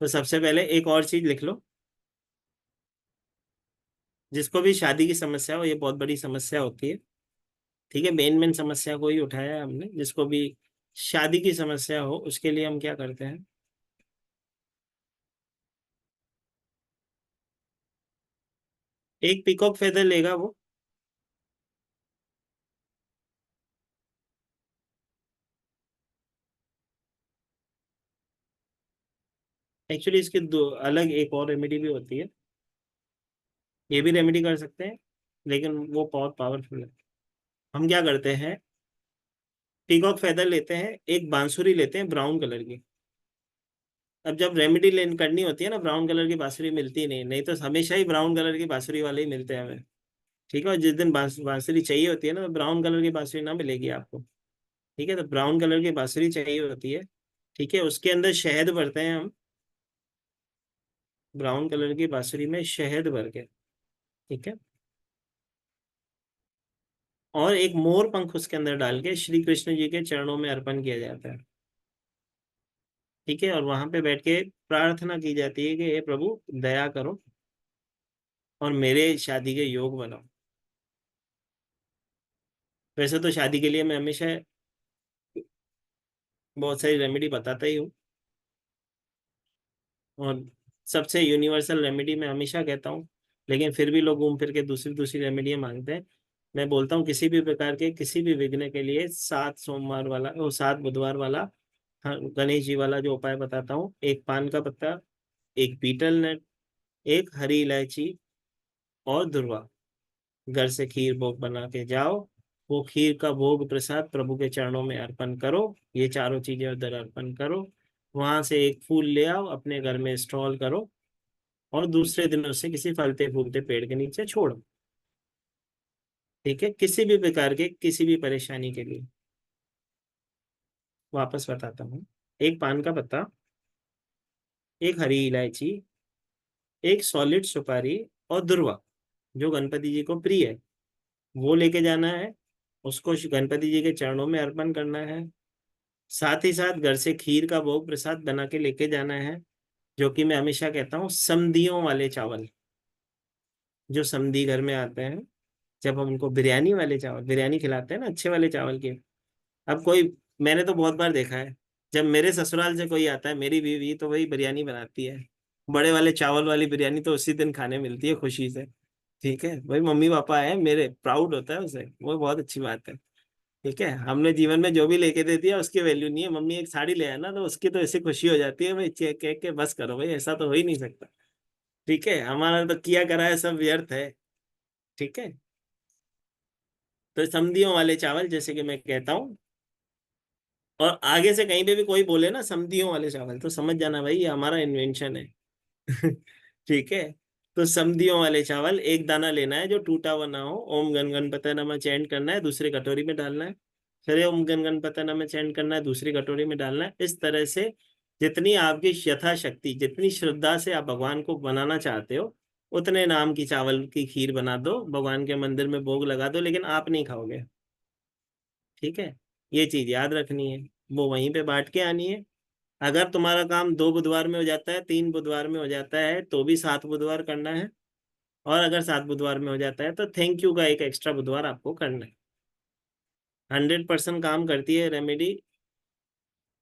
तो सबसे पहले एक और चीज लिख लो। जिसको भी शादी की समस्या हो, ये बहुत बड़ी समस्या होती है। ठीक है, मेन मेन समस्या को ही उठाया है हमने, जिसको भी शादी की समस्या हो, उसके लिए हम क्या करते हैं, एक पीकॉक फेदर लेगा वो। एक्चुअली इसके दो अलग एक और रेमेडी भी होती है, ये भी रेमेडी कर सकते हैं, लेकिन वो बहुत पावरफुल है। हम क्या करते हैं, पीकॉक फेदर लेते हैं, एक बांसुरी लेते हैं ब्राउन कलर की। अब जब रेमेडी लेन करनी होती है ना, ब्राउन कलर की बांसुरी मिलती नहीं, नहीं तो हमेशा ही ब्राउन कलर की बांसुरी वाले ही मिलते हैं हमें। ठीक है, और जिस दिन बांसुरी चाहिए होती है ना, तो ब्राउन कलर की बांसुरी ना मिलेगी आपको। ठीक है, तो ब्राउन कलर की बांसुरी चाहिए होती है। ठीक है, उसके अंदर शहद भरते हैं हम, ब्राउन कलर की बांसुरी में शहद भर के। ठीक है, और एक मोर पंख उसके अंदर डाल के श्री कृष्ण जी के चरणों में अर्पण किया जाता है। ठीक है, और वहां पे बैठ के प्रार्थना की जाती है कि हे प्रभु दया करो और मेरे शादी के योग बनाओ। वैसे तो शादी के लिए मैं हमेशा बहुत सारी रेमेडी बताता ही हूँ, और सबसे यूनिवर्सल रेमेडी मैं हमेशा कहता हूँ, लेकिन फिर भी लोग घूम फिर के दूसरी दूसरी रेमेडियाँ मांगते हैं। मैं बोलता हूँ किसी भी प्रकार के किसी भी विघ्न के लिए 7 सोमवार वाला और 7 बुधवार वाला, हाँ, गणेश जी वाला जो उपाय बताता हूँ, एक पान का पत्ता, एक बीटल नट, एक हरी इलायची और दुर्वा, घर से खीर भोग बना के जाओ, वो खीर का भोग प्रसाद प्रभु के चरणों में अर्पण करो, ये चारों चीजें उधर अर्पण करो, वहां से एक फूल ले आओ, अपने घर में इंस्टॉल करो, और दूसरे दिन उसे किसी फलते फूलते पेड़ के नीचे छोड़ो। ठीक है, किसी भी प्रकार के किसी भी परेशानी के लिए, वापस बताता हूँ, एक पान का पत्ता, एक हरी इलायची, एक सॉलिड सुपारी और दुर्वा, जो गणपति जी को प्रिय है, वो लेके जाना है, उसको गणपति जी के चरणों में अर्पण करना है। साथ ही साथ घर से खीर का भोग प्रसाद बना के लेके जाना है, जो कि मैं हमेशा कहता हूँ समधियों वाले चावल, जो समधी घर में आते हैं, जब हम उनको बिरयानी वाले चावल, बिरयानी खिलाते हैं ना अच्छे वाले चावल के, अब कोई, मैंने तो बहुत बार देखा है, जब मेरे ससुराल से कोई आता है, मेरी बीवी तो वही बिरयानी बनाती है, बड़े वाले चावल वाली बिरयानी तो उसी दिन खाने मिलती है खुशी से। ठीक है भाई, मम्मी पापा है मेरे, प्राउड होता है उसे, वो बहुत अच्छी बात है। ठीक है, हमने जीवन में जो भी लेके दे दिया उसकी वैल्यू नहीं है। मम्मी एक साड़ी ले आया ना तो उसकी तो ऐसी खुशी हो जाती है भाई, चेक कह के बस करो भाई, ऐसा तो हो ही नहीं सकता। ठीक है, हमारा तो किया करा है सब व्यर्थ है। ठीक है, तो समधियों वाले चावल जैसे कि मैं कहता हूँ, और आगे से कहीं पे भी कोई बोले ना समधियों वाले चावल, तो समझ जाना भाई ये हमारा इन्वेंशन है। ठीक है, तो समधियों वाले चावल एक दाना लेना है जो टूटा हुआ ना हो, ओम गण गणपति नमः चैंट करना है, दूसरी कटोरी में डालना है, फिर ओम गण गणपति नमः चैंट करना है, दूसरी कटोरी में डालना है। इस तरह से जितनी आपकी यथाशक्ति, जितनी श्रद्धा से आप भगवान को बनाना चाहते हो, उतने नाम की चावल की खीर बना दो, भगवान के मंदिर में भोग लगा दो, लेकिन आप नहीं खाओगे। ठीक है, ये चीज याद रखनी है, वो वहीं पे बांट के आनी है। अगर तुम्हारा काम 2 बुधवार में हो जाता है, 3 बुधवार में हो जाता है, तो भी 7 बुधवार करना है। और अगर 7 बुधवार में हो जाता है तो थैंक यू का एक एक्स्ट्रा बुधवार आपको करना है। 100% काम करती है रेमेडी।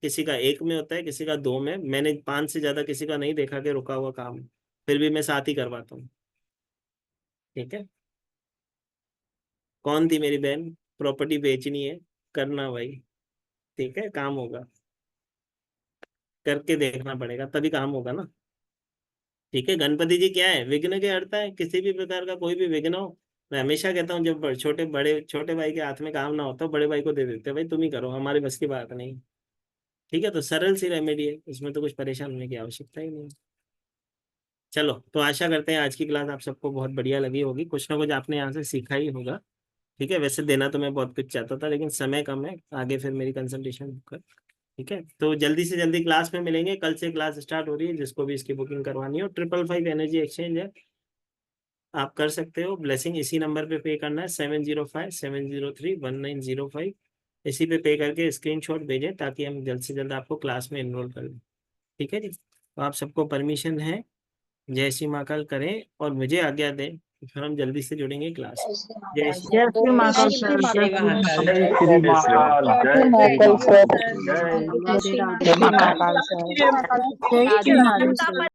किसी का 1 में होता है, किसी का 2 में। मैंने 5 से ज्यादा किसी का नहीं देखा कि रुका हुआ काम, फिर भी मैं 7 ही करवाता हूँ। ठीक है, कौन थी मेरी बहन, प्रॉपर्टी बेचनी है, करना भाई। ठीक है, काम होगा, करके देखना पड़ेगा तभी काम होगा ना। ठीक है, गणपति जी क्या है, विघ्न के हरता है। किसी भी प्रकार का कोई भी विघ्न हो, मैं हमेशा कहता हूँ, जब छोटे भाई के हाथ में काम ना होता, बड़े भाई को दे देते, भाई तुम ही करो, हमारे बस की बात नहीं। ठीक है, तो सरल सी रेमेडी है, इसमें तो कुछ परेशान होने की आवश्यकता ही नहीं। चलो, तो आशा करते हैं आज की क्लास आप सबको बहुत बढ़िया लगी होगी, कुछ ना कुछ आपने यहाँ से सीखा ही होगा। ठीक है, वैसे देना तो मैं बहुत कुछ चाहता था, लेकिन समय कम है, आगे फिर मेरी कंसल्टेशन बुक कर। ठीक है, तो जल्दी से जल्दी क्लास में मिलेंगे। कल से क्लास स्टार्ट हो रही है, जिसको भी इसकी बुकिंग करवानी हो, 555 एनर्जी एक्सचेंज है, आप कर सकते हो। ब्लेसिंग इसी नंबर पे पे करना है, 7057031905। इसी पे पे करके स्क्रीनशॉट भेजें, ताकि हम जल्द से जल्द आपको क्लास में एनरोल कर लें। ठीक है जी, तो आप सबको परमिशन है, जय श्री महाकाल करें और मुझे आज्ञा दें, फिर हम जल्दी से जुड़ेंगे क्लास में। जय श्री जय श्री महाकाल जय सर, श्री जय श्री महाकाल। महाकाल। जय श्री महाकाल, जय श्री महाकाल, जय जय श्री राधे महाकाल। राधे। जय श्री महाकाल सर। जय श्री महाकाल। आपका